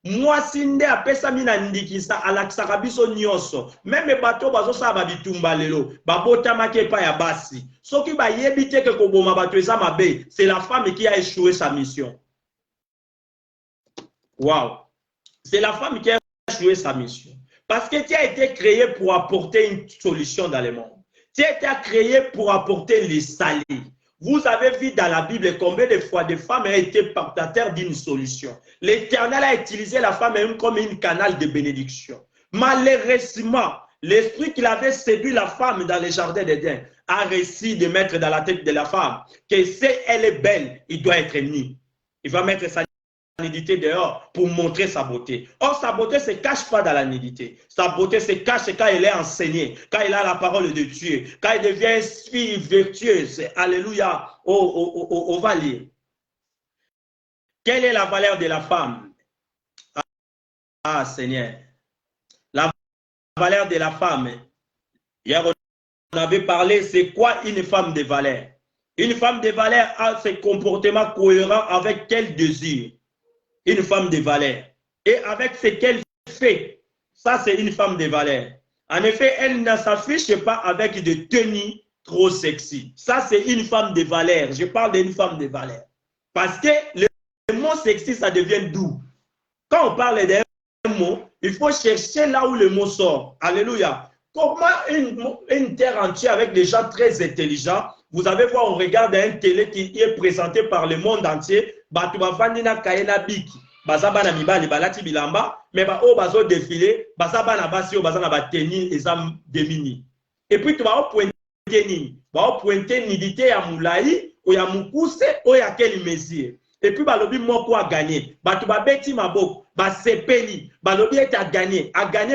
Moi si nde apesa mina ndikisa alakisaka biso nyonso. Même bato bazosa babitumba lelo, babotamaki epai ya basi. Soki bayebi te ke koboma bato eza mabe, c'est la femme qui a échoué sa mission. Wow. C'est la femme qui a échoué sa mission. Parce que tu as été créé pour apporter une solution dans le monde. Tu as été créé pour apporter les salis. Vous avez vu dans la Bible combien de fois des femmes ont été portateurs d'une solution. L'Éternel a utilisé la femme comme un canal de bénédiction. Malheureusement, l'esprit qu'il avait séduit la femme dans le jardin d'Éden a réussi de mettre dans la tête de la femme que si elle est belle, il doit être nu. Il va mettre sa nudité dehors pour montrer sa beauté. Or, sa beauté ne se cache pas dans la nudité. Sa beauté se cache quand elle est enseignée, quand elle a la parole de Dieu, quand elle devient fille vertueuse. Alléluia. On va lire. Quelle est la valeur de la femme? Ah, Seigneur. La valeur de la femme. Hier, on avait parlé, c'est quoi une femme de valeur? Une femme de valeur a ses comportements cohérents avec quel désir? Une femme de valeur. Et avec ce qu'elle fait, ça c'est une femme de valeur. En effet, elle ne s'affiche pas avec des tenues trop sexy. Ça c'est une femme de valeur. Je parle d'une femme de valeur. Parce que le mot sexy, ça devient doux. Quand on parle d'un mot, il faut chercher là où le mot sort. Alléluia. Comment une terre entière avec des gens très intelligents, vous avez vu, on regarde un télé qui est présenté par le monde entier, Batouba Vandina Kayena Biki, Bazabana Mibali, Balati Bilamba, mais o bazo défilé, Bazabana Basio, Bazana Bateni, Ezam Demini. Et puis tu vas au pointer ni, au pointer nidité à Moulaï, ou ya Moukousse, ou ya quel mesure. Et puis balobi moko a gagné, Batouba Beti Mabok, Basepeli, balobi est à gagner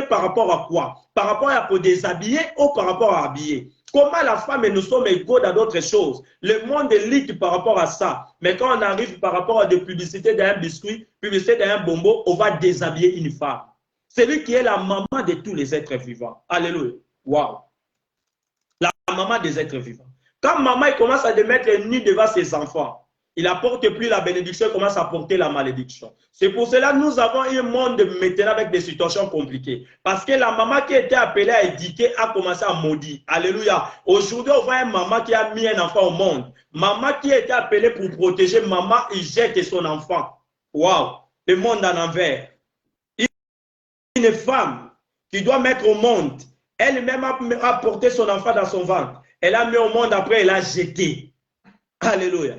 par rapport à quoi? Par rapport à pour déshabiller ou par rapport à habiller? Comment la femme et nous sommes égaux dans d'autres choses? Le monde est libre par rapport à ça. Mais quand on arrive par rapport à des publicités d'un biscuit, publicité d'un bonbon, on va déshabiller une femme. C'est lui qui est la maman de tous les êtres vivants. Alléluia. Waouh. La maman des êtres vivants. Quand maman il commence à mettre nu devant ses enfants, il n'apporte plus la bénédiction, il commence à porter la malédiction. C'est pour cela que nous avons un monde maintenant avec des situations compliquées. Parce que la maman qui était appelée à éduquer a commencé à maudire. Alléluia. Aujourd'hui, on voit une maman qui a mis un enfant au monde. Maman qui était appelée pour protéger, maman, il jette son enfant. Waouh. Le monde en envers. Une femme qui doit mettre au monde, elle-même a porté son enfant dans son ventre. Elle a mis au monde, après elle a jeté. Alléluia.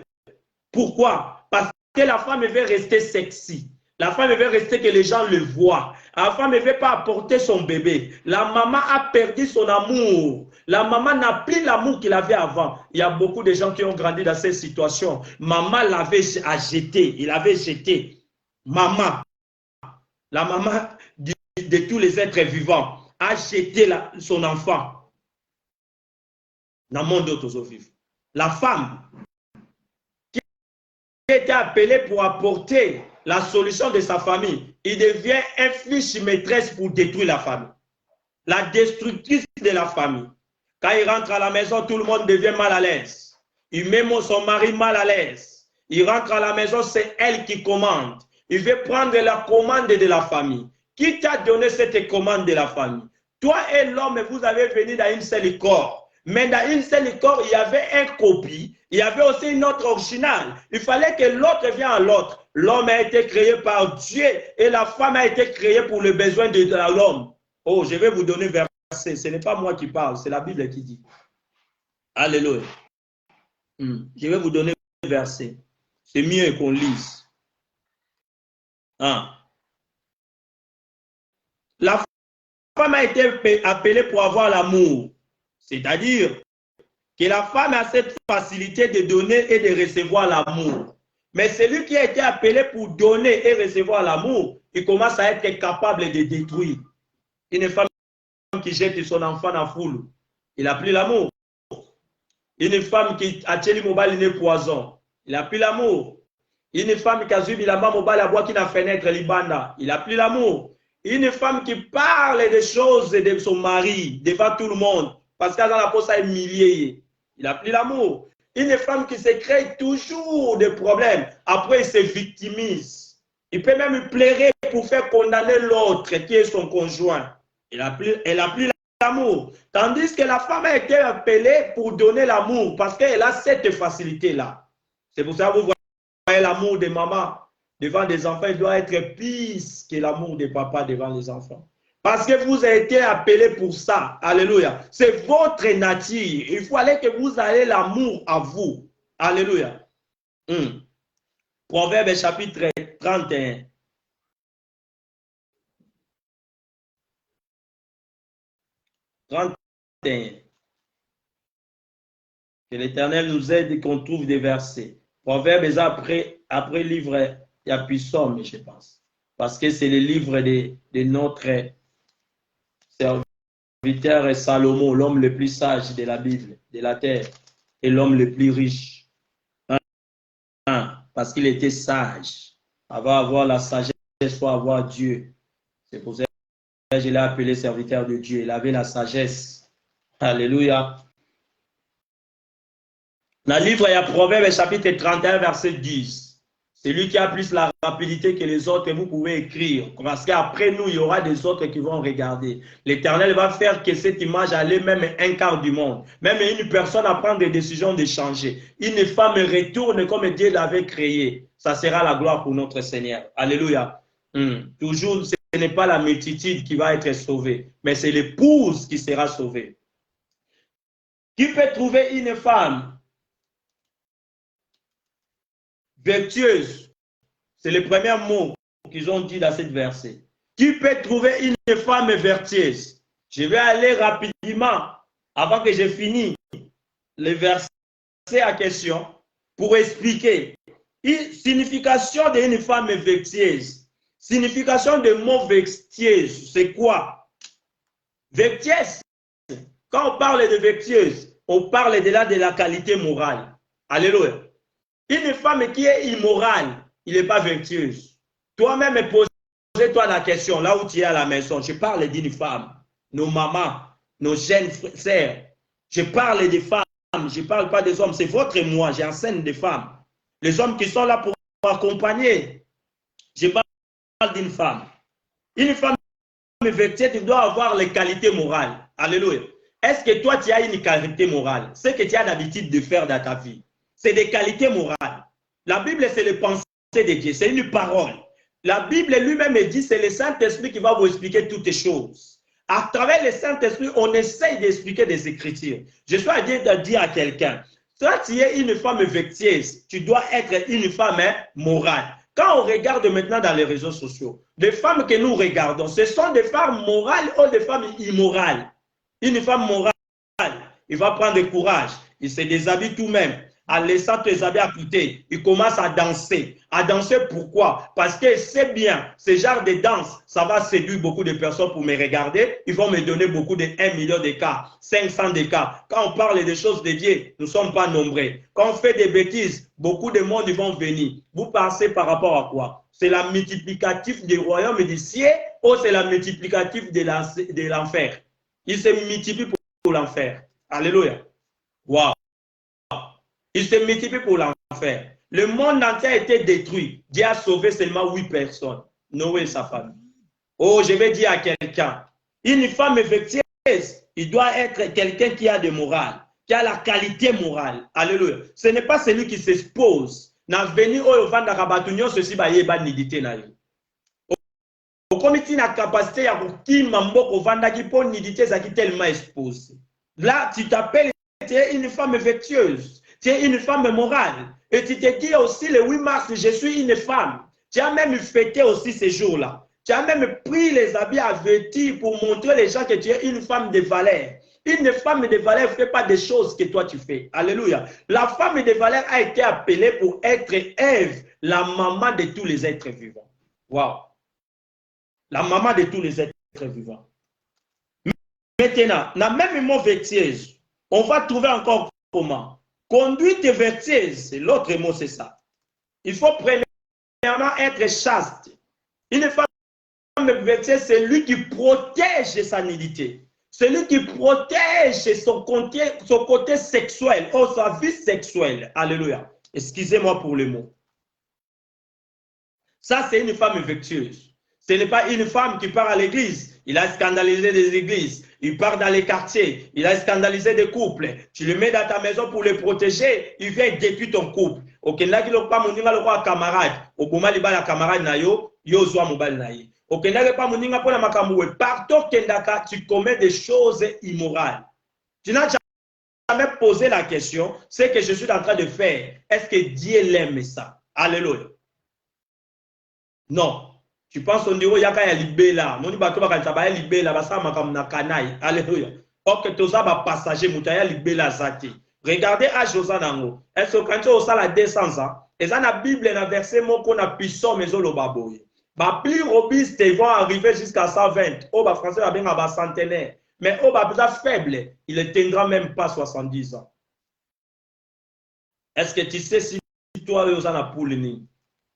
Pourquoi? Parce que la femme veut rester sexy. La femme veut rester que les gens le voient. La femme ne veut pas apporter son bébé. La maman a perdu son amour. La maman n'a plus l'amour qu'il avait avant. Il y a beaucoup de gens qui ont grandi dans cette situation. Maman l'avait jeté. Il avait jeté. Maman, la maman de tous les êtres vivants, a jeté son enfant dans le monde d'autres vivants. La femme était appelé pour apporter la solution de sa famille, il devient un fiche maîtresse pour détruire la famille. La destructrice de la famille. Quand il rentre à la maison, tout le monde devient mal à l'aise. Il met son mari mal à l'aise. Il rentre à la maison, c'est elle qui commande. Il veut prendre la commande de la famille. Qui t'a donné cette commande de la famille? Toi et l'homme, vous avez venu dans une seule corps. Mais dans une seule corps, il y avait un copie, il y avait aussi une autre originale. Il fallait que l'autre vienne à l'autre. L'homme a été créé par Dieu et la femme a été créée pour le besoin de l'homme. Oh, je vais vous donner un verset. Ce n'est pas moi qui parle, c'est la Bible qui dit. Alléluia. Je vais vous donner un verset. C'est mieux qu'on lise. La femme a été appelée pour avoir l'amour. C'est-à-dire que la femme a cette facilité de donner et de recevoir l'amour. Mais celui qui a été appelé pour donner et recevoir l'amour, il commence à être capable de détruire. Une femme qui jette son enfant dans la foule, il n'a plus l'amour. Une femme qui a tué le mobile, il est poison, il n'a plus l'amour. Une femme qui a subi la main mobile à bois qui n'a fenêtre, il n'a plus l'amour. Une femme qui parle des choses de son mari devant tout le monde, parce qu'elle a la poste à humilier. Il n'a plus l'amour. Une femme qui se crée toujours des problèmes. Après, il se victimise. Il peut même pleurer pour faire condamner l'autre qui est son conjoint. Elle n'a plus l'amour. Tandis que la femme a été appelée pour donner l'amour parce qu'elle a cette facilité-là. C'est pour ça que vous voyez l'amour de maman devant des enfants. Il doit être pire que l'amour de papa devant les enfants. Parce que vous avez été appelé pour ça. Alléluia. C'est votre nature. Il fallait que vous ayez l'amour à vous. Alléluia. Proverbe chapitre 31. Que l'Éternel nous aide et qu'on trouve des versets. Proverbe après livre, il y a Psaume, je pense. Parce que c'est le livre de notre serviteur Salomon, l'homme le plus sage de la Bible, de la terre, et l'homme le plus riche. Parce qu'il était sage. Avant avoir la sagesse, soit avoir Dieu. C'est pour ça que je l'ai appelé serviteur de Dieu. Il avait la sagesse. Alléluia. Dans le livre, il y a Proverbe chapitre 31, verset 10. C'est lui qui a plus la rapidité que les autres et vous pouvez écrire. Parce qu'après nous, il y aura des autres qui vont regarder. L'Éternel va faire que cette image allait même un quart du monde. Même une personne à prendre des décisions de changer. Une femme retourne comme Dieu l'avait créée. Ça sera la gloire pour notre Seigneur. Alléluia. Toujours, n'est pas la multitude qui va être sauvée, mais c'est l'épouse qui sera sauvée. Qui peut trouver une femme vertueuse? C'est le premier mot qu'ils ont dit dans cette verset. Qui peut trouver une femme vertueuse? Je vais aller rapidement, avant que je finisse le verset à question, pour expliquer. Signification d'une femme vertueuse. Signification de mot vertueuse, c'est quoi? Vertueuse, quand on parle de vertueuse, on parle de la qualité morale. Alléluia. Une femme qui est immorale, il n'est pas vertueuse. Toi-même, pose-toi la question, là où tu es à la maison. Je parle d'une femme, nos mamans, nos jeunes sœurs. Je parle des femmes, je ne parle pas des hommes. C'est votre et moi, j'enseigne des femmes. Les hommes qui sont là pour accompagner. Je parle d'une femme. Une femme vertueuse, tu dois avoir les qualités morales. Alléluia. Est-ce que toi, tu as une qualité morale? Ce que tu as l'habitude de faire dans ta vie, c'est des qualités morales. La Bible, c'est les pensées de Dieu, c'est une parole. La Bible lui-même dit, c'est le Saint-Esprit qui va vous expliquer toutes les choses. À travers le Saint-Esprit, on essaye d'expliquer des Écritures. Je suis à dire à quelqu'un, toi, tu es une femme vertueuse, tu dois être une femme morale. Quand on regarde maintenant dans les réseaux sociaux, les femmes que nous regardons, ce sont des femmes morales ou des femmes immorales. Une femme morale, il va prendre du courage, il se déshabille tout même. En laissant tes habits à côté, il commence à danser. À danser pourquoi? Parce que c'est bien, ce genre de danse, ça va séduire beaucoup de personnes pour me regarder. Ils vont me donner beaucoup de 1 million de cas, 500 de cas. Quand on parle des choses de Dieu, nous ne sommes pas nombreux. Quand on fait des bêtises, beaucoup de monde vont venir. Vous pensez par rapport à quoi? C'est la multiplicatif du royaume du ciel ou c'est la multiplicatif de l'enfer? Il se multiplie pour l'enfer. Alléluia. Wow. Il se multiplie pour l'enfer. Le monde entier a été détruit. Dieu a sauvé seulement 8 personnes. Noé et sa famille. Oh, je vais dire à quelqu'un, une femme vertueuse, il doit être quelqu'un qui a de morale, qui a la qualité morale. Alléluia. Ce n'est pas celui qui s'expose. N'a venu au vent d'Arabatunio, ceci va y être nidité na yo. Comme il a la capacité à vous mamboko vanda qui peut nidité ça qui tellement exposé. Là, tu t'appelles, tu es une femme vertueuse. Tu es une femme morale. Et tu te dis aussi le 8 mars, je suis une femme. Tu as même fêté aussi ces jours-là. Tu as même pris les habits à vêtir pour montrer les gens que tu es une femme de valeur. Une femme de valeur ne fait pas des choses que toi tu fais. Alléluia. La femme de valeur a été appelée pour être Ève, la maman de tous les êtres vivants. Waouh. La maman de tous les êtres vivants. Maintenant, dans le même mot vertueuse, on va trouver encore comment? Conduite vertueuse, l'autre mot c'est ça. Il faut premièrement être chaste. Une femme vertueuse, c'est lui qui protège sa nudité. C'est lui qui protège son côté sexuel, ou sa vie sexuelle. Alléluia. Excusez-moi pour le mot. Ça, c'est une femme vertueuse. Ce n'est pas une femme qui part à l'église. Il a scandalisé des églises. Il part dans les quartiers. Il a scandalisé des couples. Tu le mets dans ta maison pour le protéger. Il vient détruire ton couple. Ok, là, il n'a pas mon camarade. Au moment où il a camarade, yo soit mobile naïe. Ok, là, pas mon pour la makamoué. Partout que tu commets des choses immorales. Tu n'as jamais posé la question, ce que je suis en train de faire, est-ce que Dieu l'aime ça? Alléluia. Non. Tu penses au niveau yaka ya libela, moni bato bakanta ba libela basama comme na kanaï. Alléluia. Ok, tout ça va passager mutaya libela zati. Regardez à Josanango. Est-ce que quand tu as ça la 200 ans, et ça la Bible na verset moko na puissant maison lo baboye. Ba plus robustes vont arriver jusqu'à 120. Oh ba français va bien ba centenaire. Mais oh ba plus faible, il ne tiendra même pas 70 ans. Est-ce que tu sais si toi et Osana Poulini,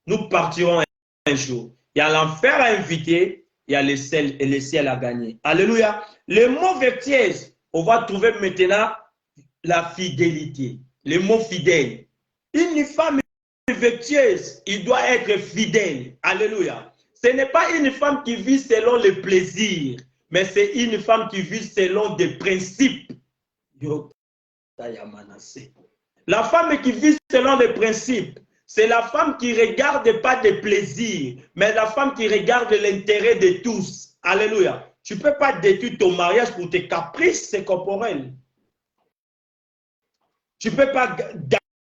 nous partirons un jour? Il y a l'enfer à inviter, il y a le ciel à gagner. Alléluia. Le mot vertueuse, on va trouver maintenant la fidélité. Le mot fidèle. Une femme vertueuse, il doit être fidèle. Alléluia. Ce n'est pas une femme qui vit selon les plaisirs, mais c'est une femme qui vit selon des principes. La femme qui vit selon les principes, C'est la femme qui ne regarde pas des plaisirs, mais la femme qui regarde l'intérêt de tous. Alléluia. Tu ne peux pas détruire ton mariage pour tes caprices corporels. Tu ne peux pas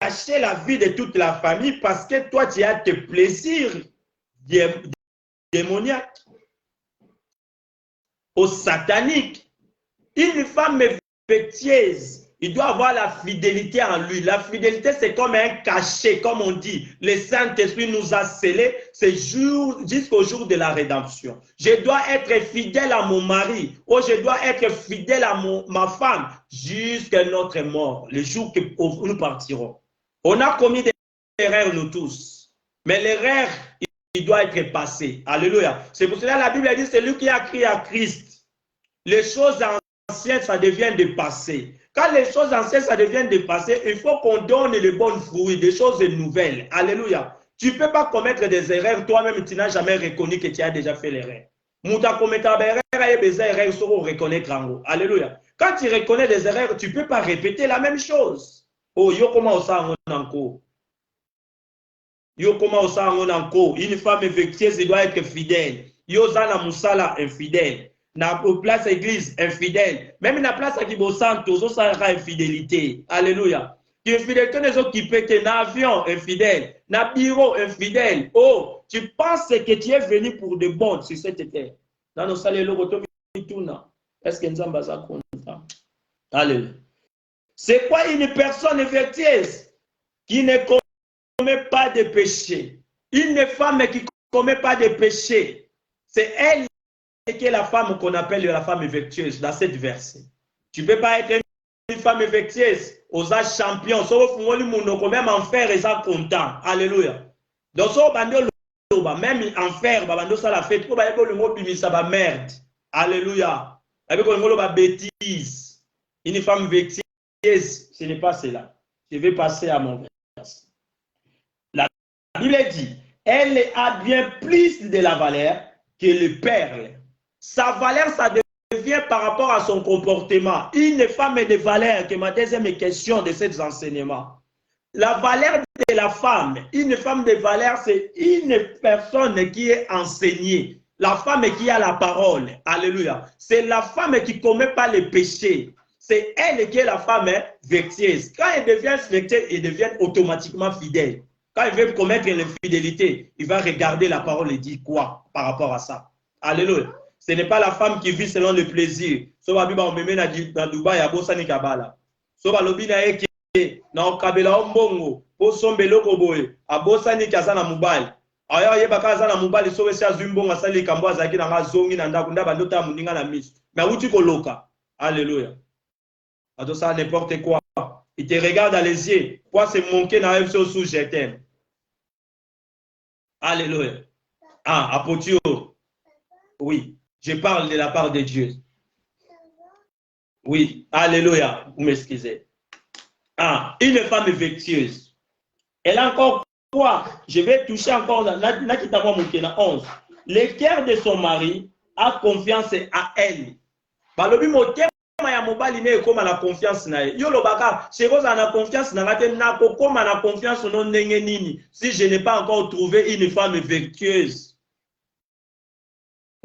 gâcher la vie de toute la famille parce que toi, tu as tes plaisirs démoniaques ou sataniques. Une femme vertueuse, il doit avoir la fidélité en lui. La fidélité, c'est comme un cachet, comme on dit. Le Saint-Esprit nous a scellés, c'est jusqu'au jour de la rédemption. Je dois être fidèle à mon mari, ou je dois être fidèle à ma femme, jusqu'à notre mort, le jour où nous partirons. On a commis des erreurs, nous tous. Mais l'erreur, il doit être passé. Alléluia. C'est pour cela que la Bible dit, c'est lui qui a crié à Christ. Les choses anciennes, ça devient de passé. Quand les choses anciennes, ça devient de passé, il faut qu'on donne les bons fruits, des choses nouvelles. Alléluia. Tu ne peux pas commettre des erreurs, toi-même, tu n'as jamais reconnu que tu as déjà fait l'erreur. Alléluia. Quand tu reconnais des erreurs, tu ne peux pas répéter la même chose. Oh, yo comment ça encore? Yo comment ça encore? Une femme vertueuse, elle doit être fidèle. Yo zana musala infidèle. Na place église infidèle. Même na place à Kibosanto, ça sera infidélité. Alléluia. Infidélité n'est occupée que na avion infidèle, na bureau infidèle. Oh, tu penses que tu es venu pour de bon sur cette terre. Dans nos salles, est-ce que nous sommes content? Alléluia. C'est quoi une personne vertueuse qui ne commet pas de péché? Une femme qui ne commet pas de péché, c'est elle qui est la femme qu'on appelle la femme vertueuse dans cette verset. Tu ne peux pas être une femme vertueuse aux âges champions, sauf même en fer, ils sont contents. Alléluia. Donc, même en fer, ça la fête, ça va merde. Alléluia. Avec une bêtise. Une femme vertueuse, ce n'est pas cela. Je vais passer à mon verset. La Bible dit, elle a bien plus de la valeur que les perles. Sa valeur, ça devient par rapport à son comportement. Une femme de valeur, qui est ma deuxième question de ces enseignements. La valeur de la femme, une femme de valeur, c'est une personne qui est enseignée. La femme qui a la parole. Alléluia. C'est la femme qui ne commet pas les péchés. C'est elle qui est la femme vertueuse. Quand elle devient vertueuse, elle devient automatiquement fidèle. Quand elle veut commettre l'infidélité, il va regarder la parole et dire quoi par rapport à ça. Alléluia. Ce n'est pas la femme qui vit selon le plaisir. So ba biba omeme na Dubaï ya bosa ni kabala. So ba lobi na eke na okabela ombongo po sombelo ko boye. Abosa ni kaza na mobali. Aya ye bakaza na mobali so we sia zumbongo asali kambo azaki na ngazongi na ndako ndaba ndota muninga na miso. Mais uti ko loka. Alléluia. Ado ça n'importe quoi. Il te regarde dans les yeux. Quoi c'est manquer na rêve sur sous je t'aime. Alléluia. Ah, apotio. Oui. Je parle de la part de Dieu. Oui, alléluia, vous m'excusez. Ah, une femme vertueuse. Elle a encore quoi? Je vais toucher encore dans 11. Le cœur de son mari a confiance à elle. Balobi moté ya mobali ne ekoma na confiance na ye. Yo lobaka, cheroza na confiance na ngate na kokoma na confiance no ndenge nini si je n'ai pas encore trouvé une femme vertueuse.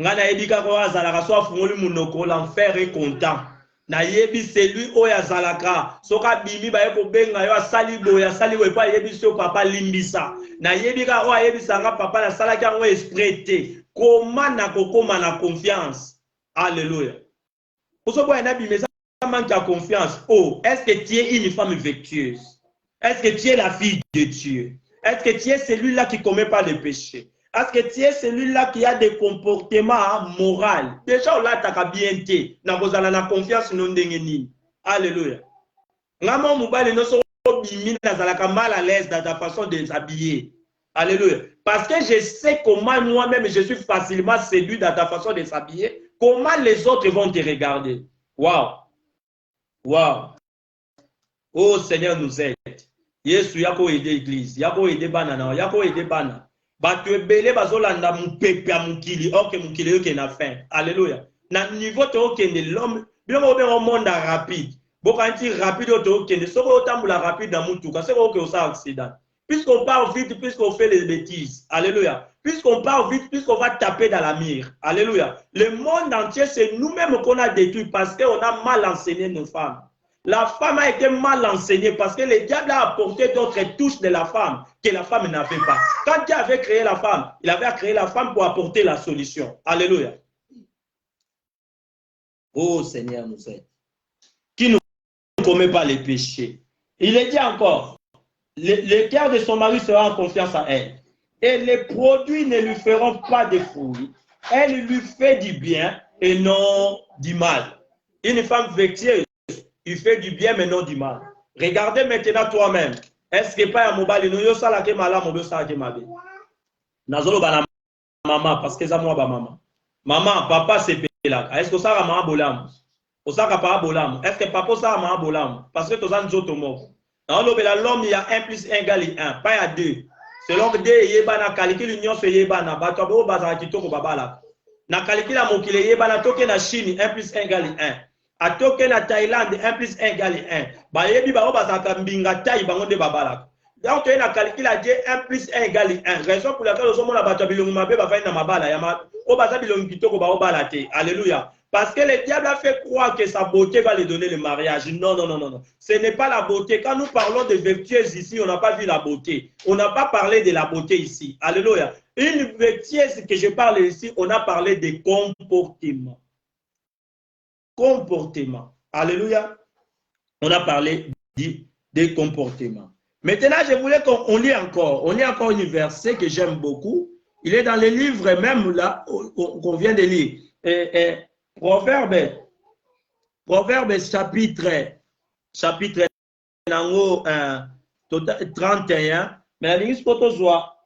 Ngana ebika ko azalaka so afungoli munoko l'enfer est content. Na yebi celui o ya zalaka soka bimi ba yeko benga yo asali boye pa yebi so papa limbisa. Na yebika o yebi sanga papa na salaki ngo esprit. Comment na kokoma na confiance. Alléluia. Oso boye na bimesa manque de confiance. Oh, est-ce que tu es une femme vertueuse? Est-ce que tu es la fille de Dieu? Est-ce que tu es celui-là qui commet pas le péché? Est-ce que tu es celui-là qui a des comportements moraux? Déjà, là, tu as bien été. Tu as confiance dans le Alléluia. Ngamo mobile no so bimi na mal à l'aise dans ta façon de s'habiller. Alléluia. Parce que je sais comment moi-même je suis facilement séduit dans ta façon de s'habiller. Comment les autres vont te regarder? Waouh. Waouh. Oh Seigneur nous aide. Yesu yako aider l'église. Yako aider banana. Yako aider banana. Bato ebele bazolanda mupepe ya mukili oke mukili yoke na fin. Alléluia. Na niveau to okende l'homme bien au monde rapide. Bokanti rapide to okende soko otambula rapide na mutuka soko oke osa accident. puisqu'on part vite, puisqu'on fait les bêtises. Alléluia. Puisqu'on part vite, puisqu'on va taper dans la mire. Alléluia. Le monde entier, c'est nous-mêmes qu'on a détruit parce qu'on a mal enseigné nos femmes. La femme a été mal enseignée parce que le diable a apporté d'autres touches de la femme que la femme n'avait pas. Quand Dieu avait créé la femme, il avait créé la femme pour apporter la solution. Alléluia. Oh Seigneur nous aide. Qui ne commet pas les péchés. Il est dit encore, le cœur de son mari sera en confiance à elle. Et les produits ne lui feront pas de fruits. Elle lui fait du bien et non du mal. Une femme vertueuse, il fait du bien mais non du mal. Regardez maintenant toi-même. Est-ce que pas un mobile nous yosa la ke mala mobe sa ke mabe. Nazolo bana maman parce que ça moi ba maman. Maman, papa c'est là. Est-ce que ça va maman bolam? O ça va pas bolam. Est-ce que papa ça va maman bolam? Parce que tous en zoto mo. Dans l'homme il y a 1 plus 1 égale 1, pas il y a 2. Selon que 2 yebana calcul union se yebana bato bo bazala kitoko babala. Na calcul la mokile yebana toke na Chine 1 plus 1 égale 1. A toke na Thaïlande 1 plus 1 égale 1. Ba yebi ba bazaka mbinga taille bango de babala. Donc il a calculé à Dieu 1 plus 1 égale 1. Raison pour laquelle nous sommes là bato bilongu mabe ba fa na mabala ya ma o baza bilongu kitoko ba obala te. Alléluia. Parce que le diable a fait croire que sa beauté va lui donner le mariage. Non, non, non, non, non. Ce n'est pas la beauté. Quand nous parlons de vertueuse ici, on n'a pas vu la beauté. On n'a pas parlé de la beauté ici. Alléluia. Une vertueuse que je parle ici, on a parlé de comportement. Comportement. Alléluia. On a parlé de comportement. Maintenant, je voulais qu'on lit encore. On lit encore un verset que j'aime beaucoup. Il est dans les livres même là qu'on vient de lire. Proverbe chapitre 31, mais la ligne soit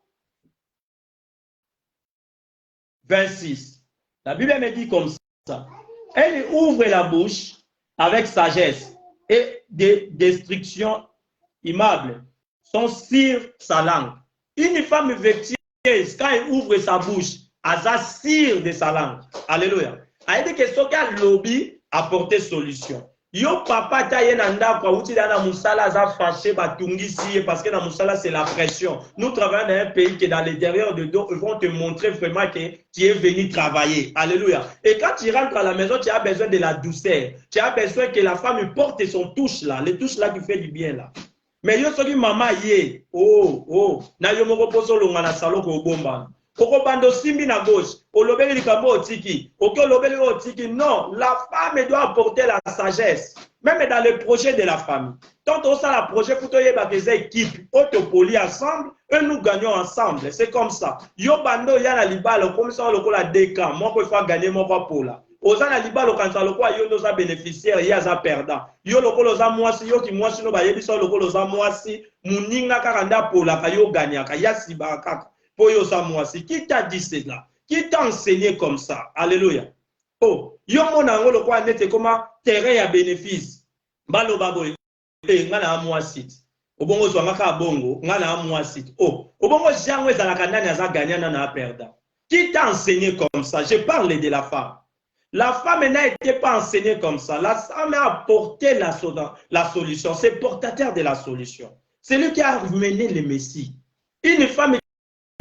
26. La Bible me dit comme ça. Elle ouvre la bouche avec sagesse et des destructions immables sont sur sa langue. Une femme vertueuse, quand elle ouvre sa bouche, elle s'assire de sa langue. Alléluia. A été question qu'un lobby apporter solution. Yo papa ta yenanda kwa uti dana musala za fâché batungisi parce que dans musala c'est la pression. Nous travaillons dans un pays qui est dans l'intérieur de dos, ils vont te montrer vraiment que tu es venu travailler. Alléluia. Et quand tu rentres à la maison, tu as besoin de la douceur. Tu as besoin que la femme porte son touche là, les touches là qui fait du bien là. Mais yo soki maman yé, na yo moko poso longa na salon ko bomba. Koko bando simbi na gauche, olobeli likambo otiki, oke olobeli otiki. Non, la femme doit apporter la sagesse, même dans le projet de la famille. Tant on ça la projet pour toyer ba des équipes, autopoli ensemble, et nous gagnons ensemble. C'est comme ça. Yo bando ya na libalo comme ça lokola deka, moi ko fa gagner mon pas pour là. Ozana libalo quand ça lokwa yo noza bénéficiaire, ya za perdant. Yo lokolo za mwasi yo ki mwasi no ba yebiso lokolo za mwasi, muninga karanda pour la kayo gagnaka, ya siba kaka. Qui t'a dit cela? Qui t'a enseigné comme ça? Alléluia. Oh, yo monango le quoi nete comment terrain à bénéfice. Balo baboy. Ngana amwasit. Obongo zwangaka bongo, ngana amwasit. Oh, obongo jangwe za la kanani aza gagnant na perdant. Qui t'a enseigné comme ça? Je parle de la femme. La femme n'a été pas enseignée comme ça. La femme a apporté la solution. C'est portateur de la solution. C'est lui qui a mené le Messie. Une femme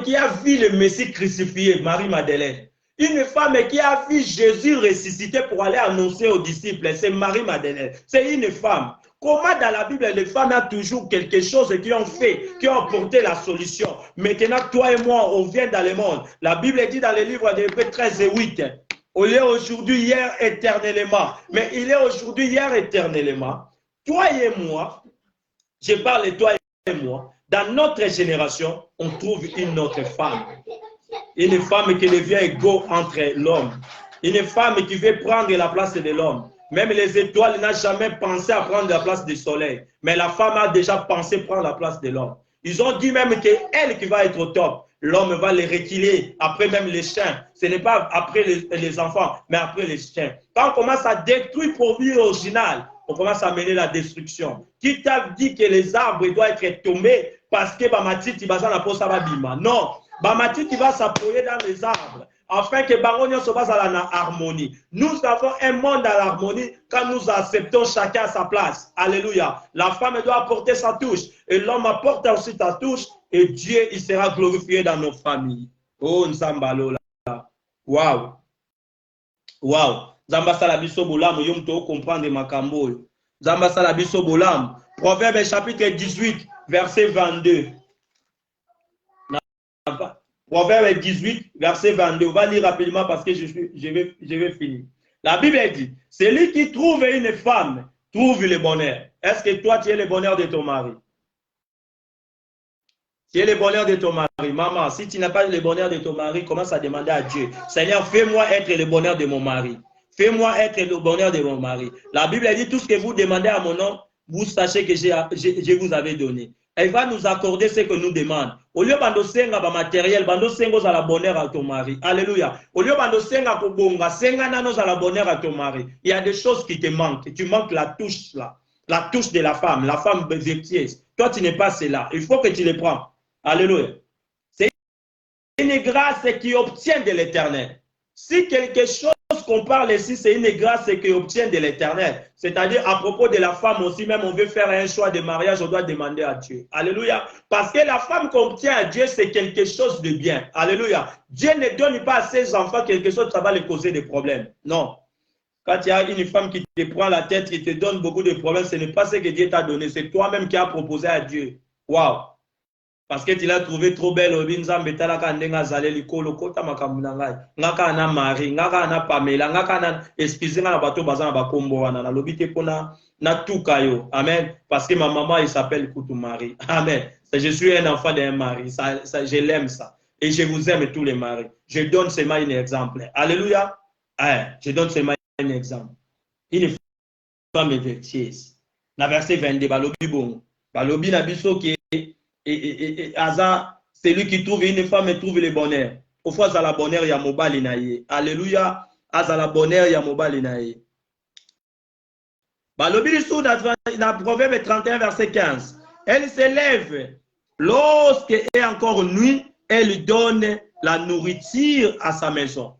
qui a vu le Messie crucifié, Marie-Madeleine. Une femme qui a vu Jésus ressuscité pour aller annoncer aux disciples, c'est Marie-Madeleine. C'est une femme. Comment dans la Bible, les femmes ont toujours quelque chose qui ont fait, qui ont apporté la solution. Maintenant, toi et moi, on vient dans le monde. La Bible dit dans le livre de Hébreux 13 et 8, il est aujourd'hui, hier, éternellement. Mais il est aujourd'hui, hier, éternellement. Toi et moi, je parle de toi et moi, dans notre génération, on trouve une autre femme. Une femme qui devient égaux entre l'homme. Une femme qui veut prendre la place de l'homme. Même les étoiles n'ont jamais pensé à prendre la place du soleil. Mais la femme a déjà pensé prendre la place de l'homme. Ils ont dit même que elle qui va être au top. L'homme va les reculer, après même les chiens. Ce n'est pas après les enfants, mais après les chiens. Quand on commence à détruire pour vie originale, on commence à mener la destruction. Qui t'a dit que les arbres doivent être tombés parce que Bamatiti va s'appuyer dans les arbres. afin que Baronia se base à la harmonie. Nous avons un monde à l'harmonie quand nous acceptons chacun à sa place. Alléluia. La femme doit apporter sa touche et l'homme apporte aussi sa touche et Dieu il sera glorifié dans nos familles. Oh Nzambalo là. Waouh. Waouh. Nzamba Salabiso Bolam, yom to comprendre makambo. Nzamba Salabiso Bolam. Proverbe chapitre 18, verset 22. Proverbe 18, verset 22. On va lire rapidement parce que je vais finir. La Bible dit, celui qui trouve une femme trouve le bonheur. Est-ce que toi, tu es le bonheur de ton mari? Tu es le bonheur de ton mari. Maman, si tu n'as pas le bonheur de ton mari, commence à demander à Dieu. Seigneur, fais-moi être le bonheur de mon mari. Fais-moi être le bonheur de mon mari. La Bible dit, tout ce que vous demandez à mon nom, vous sachez que je vous avais donné. Elle va nous accorder ce que nous demandons. Au lieu de senga ba matériel, bando sengo za la bonheur à ton mari. Alléluia. Au lieu de senga ko bonga, senga nano za la bonheur à ton mari. Il y a des choses qui te manquent. Tu manques la touche là. La touche de la femme vertueuse. Toi, tu n'es pas cela. Il faut que tu les prends. Alléluia. C'est une grâce qui obtient de l'éternel. Si quelque chose qu'on parle ici, c'est une grâce qui obtient de l'éternel. C'est-à-dire, à propos de la femme aussi, même on veut faire un choix de mariage, on doit demander à Dieu. Alléluia. Parce que la femme qu'on obtient à Dieu, c'est quelque chose de bien. Alléluia. Dieu ne donne pas à ses enfants quelque chose, ça va les causer des problèmes. Non. Quand il y a une femme qui te prend la tête, qui te donne beaucoup de problèmes, ce n'est pas ce que Dieu t'a donné, c'est toi-même qui as proposé à Dieu. Waouh. Parce que tu l'as trouvé trop belle, Nzambe talaka ndenga zaleli kolo kota makambo na ngai. Ngaka na Marie, ngaka na Pamela, ngaka na excusez na bato bazana bakombo wana na lobi te pona na tuka yo. Amen. Parce que ma maman il s'appelle Koutou Marie. Amen. Je suis un enfant d'un mari, ça je l'aime ça. Et je vous aime tous les maris. Je donne seulement un exemple. Alléluia. Je donne seulement un exemple. Une femme vertueuse. Na verset 22 balobi bon. Balobi na biso qui et Aza, celui qui trouve une femme et trouve le bonheur. Au fois, à la bonheur, il y a mobile naïe. Alléluia. À la bonheur, il y a mobile naïe. Balobilisou dans Proverbe 31, verset 15. Elle s'élève lorsqu'il est encore nuit, elle donne la nourriture à sa maison.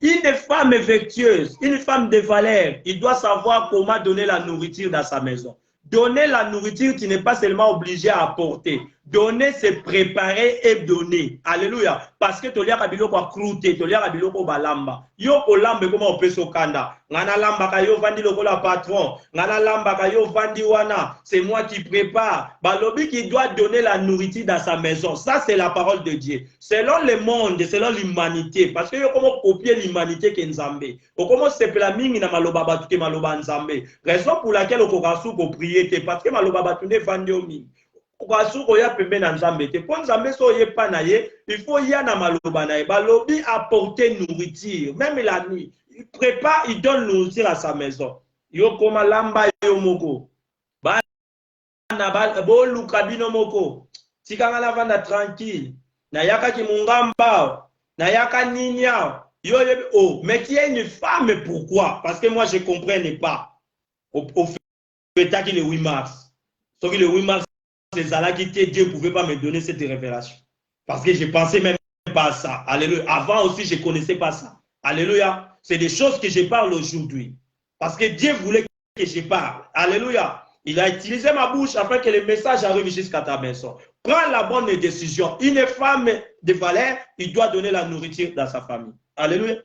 Une femme vertueuse, une femme de valeur, il doit savoir comment donner la nourriture dans sa maison. Donner la nourriture, tu n'es pas seulement obligé à apporter. Donner, c'est préparer et donner. Alléluia. Parce que tu as biloko a croûté, tu as biloko balamba. Yo ko lambe comment on peut s'okanda. Ngana lamba ka yo vandi loko la patron. Ngana lamba ka yo vandi wana. C'est moi qui prépare. Balobi qui doit donner la nourriture dans sa maison. Ça, c'est la parole de Dieu. Selon le monde, selon l'humanité. Parce que yo comment copier l'humanité qui est Nzambe. Comment se pela mingi na maloba batuke maloba Nzambe. Raison pour laquelle on kokasu ko prier parce que maloba batunde vandi o mingi. Il faut y na maloba na balobi apporter nourriture même la nuit. Il prépare, il donne nourriture à sa maison. Yo koma lamba yo moko. Ba na bo lukabino moko. Tikanga la vanda tranquille. Na yaka ki mungamba. Na yaka ninya. Yo oh, mais qui est une femme pourquoi? Parce que moi je comprends pas. Au fait qu'il est 8 mars. Sauf que le 8 mars c'est ça qui Dieu ne pouvait pas me donner cette révélation. Parce que je ne pensais même pas à ça. Alléluia. Avant aussi, je ne connaissais pas ça. Alléluia. C'est des choses que je parle aujourd'hui. Parce que Dieu voulait que je parle. Alléluia. Il a utilisé ma bouche afin que le message arrive jusqu'à ta maison. Prends la bonne décision. Une femme de valeur, il doit donner la nourriture dans sa famille. Alléluia.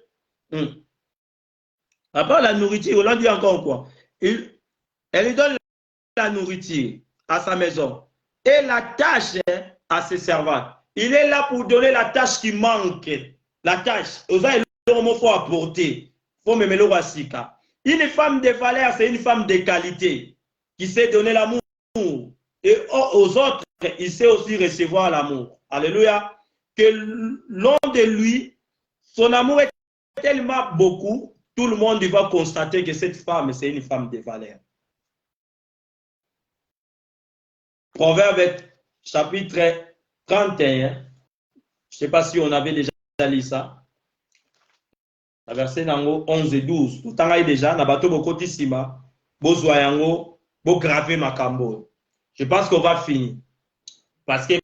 Après la nourriture, on a dit encore quoi? Elle lui donne la nourriture à sa maison. Et la tâche à ses servantes. Il est là pour donner la tâche qui manque. La tâche. Il faut apporter. Il faut me mettre au sika. Une femme de valeur, c'est une femme de qualité qui sait donner l'amour. Et aux autres, il sait aussi recevoir l'amour. Alléluia. Que long de lui, son amour est tellement beaucoup, tout le monde va constater que cette femme, c'est une femme de valeur. Proverbe chapitre 31. Je ne sais pas si on avait déjà lu ça. La verset 11 et 12. Tout le temps déjà, na bato bokoti sima, bozwa yango, bo graver makambo. Je pense qu'on va finir. Parce que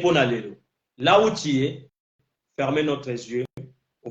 pour aller là où tu es, fermez notre yeux.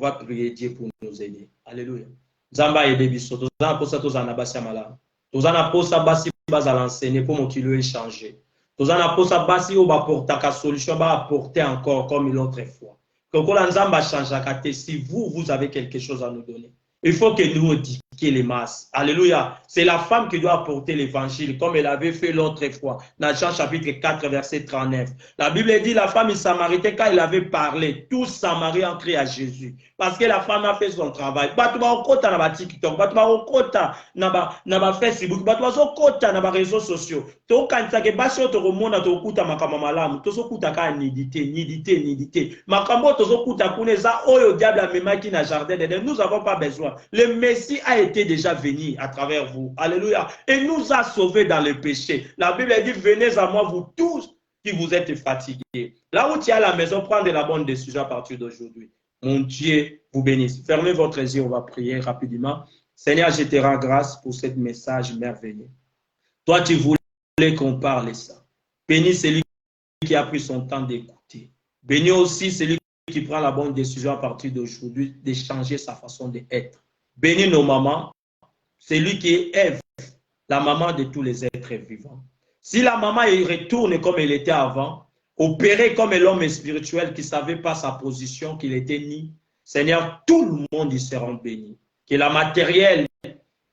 va prier Dieu pour nous aider. Alléluia. Zamba aide biso. Tozana posa tozana basi amala. Tozana posa basi bazala enseigner pour mon kilo échanger. Tozana posa basi o ba portaka solution ba apporter encore comme l'autre fois. Quand la nzamba change à côté, si vous avez quelque chose à nous donner, il faut que nous éduquions les masses. Alléluia. C'est la femme qui doit apporter l'évangile, comme elle avait fait l'autre fois, dans Jean chapitre 4, verset 39. La Bible dit, la femme samaritaine, quand elle avait parlé, tous Samaritains ont crié à Jésus. Parce que la femme a fait son travail. Batuma okota na ba TikTok, batuma okota na ba Facebook, batuma okota na ba réseaux sociaux. To kanisa ke basho to remona to okuta makama malamu, to so kuta ka nidité. Makambo to so kuta kuneza oyo diable amemaki na jardin d'Éden. Nous n'avons pas besoin. Le Messie a été déjà venu à travers vous. Alléluia. Et nous a sauvés dans le péché. La Bible dit, venez à moi vous tous qui vous êtes fatigués. Là où tu es à la maison, prends la bonne décision à partir d'aujourd'hui. Mon Dieu vous bénisse. Fermez votre yeux, on va prier rapidement. Seigneur, je te rends grâce pour ce message merveilleux. Toi, tu voulais qu'on parle ça. Bénis celui qui a pris son temps d'écouter. Bénis aussi celui qui prend la bonne décision à partir d'aujourd'hui de changer sa façon d'être. Bénis nos mamans, celui qui est Ève, la maman de tous les êtres vivants. Si la maman elle retourne comme elle était avant, opérer comme l'homme spirituel qui ne savait pas sa position, qu'il était ni, Seigneur, tout le monde y sera béni. Que la matérielle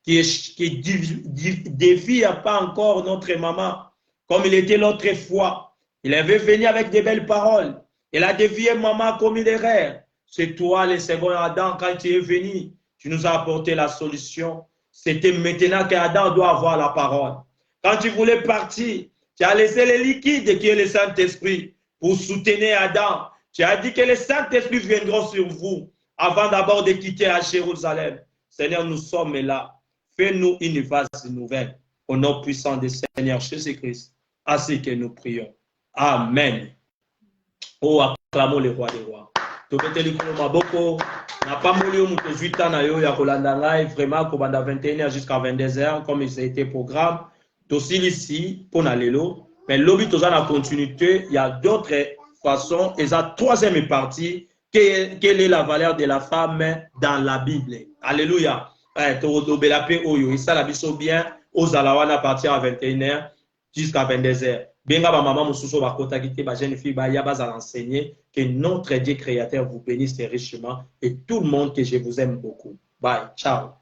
qui ne dévie pas encore notre maman, comme il était l'autre fois, il avait venu avec des belles paroles. Il a dévié maman comme il est. C'est toi, le second Adam, quand tu es venu, tu nous as apporté la solution. C'était maintenant qu'Adam doit avoir la parole. Quand tu voulais partir, tu as laissé le liquide qui est le Saint-Esprit pour soutenir Adam. Tu as dit que le Saint-Esprit viendra sur vous avant d'abord de quitter à Jérusalem. Seigneur, nous sommes là. Fais-nous une vase nouvelle. Au nom puissant du Seigneur Jésus-Christ. Ainsi que nous prions. Amen. Oh, acclamons le roi des rois. Na pamboli au muto 8 ans na yo ya kolanda ngai vraiment kobanda 21h jusqu'à 22h comme il été programme tosili ici pour na lelo mais lobby toza na continuité il y a d'autres façons et la troisième partie quelle est la valeur de la femme dans la Bible. Alléluia. To dobela pe oyo ça la biso bien aux alawana à partir à 21h jusqu'à 22h. Benga ba maman mususu ba kota kite ba jeune fille ba ya ba za enseigner que notre Dieu créateur vous bénisse richement et tout le monde que je vous aime beaucoup. Bye, ciao.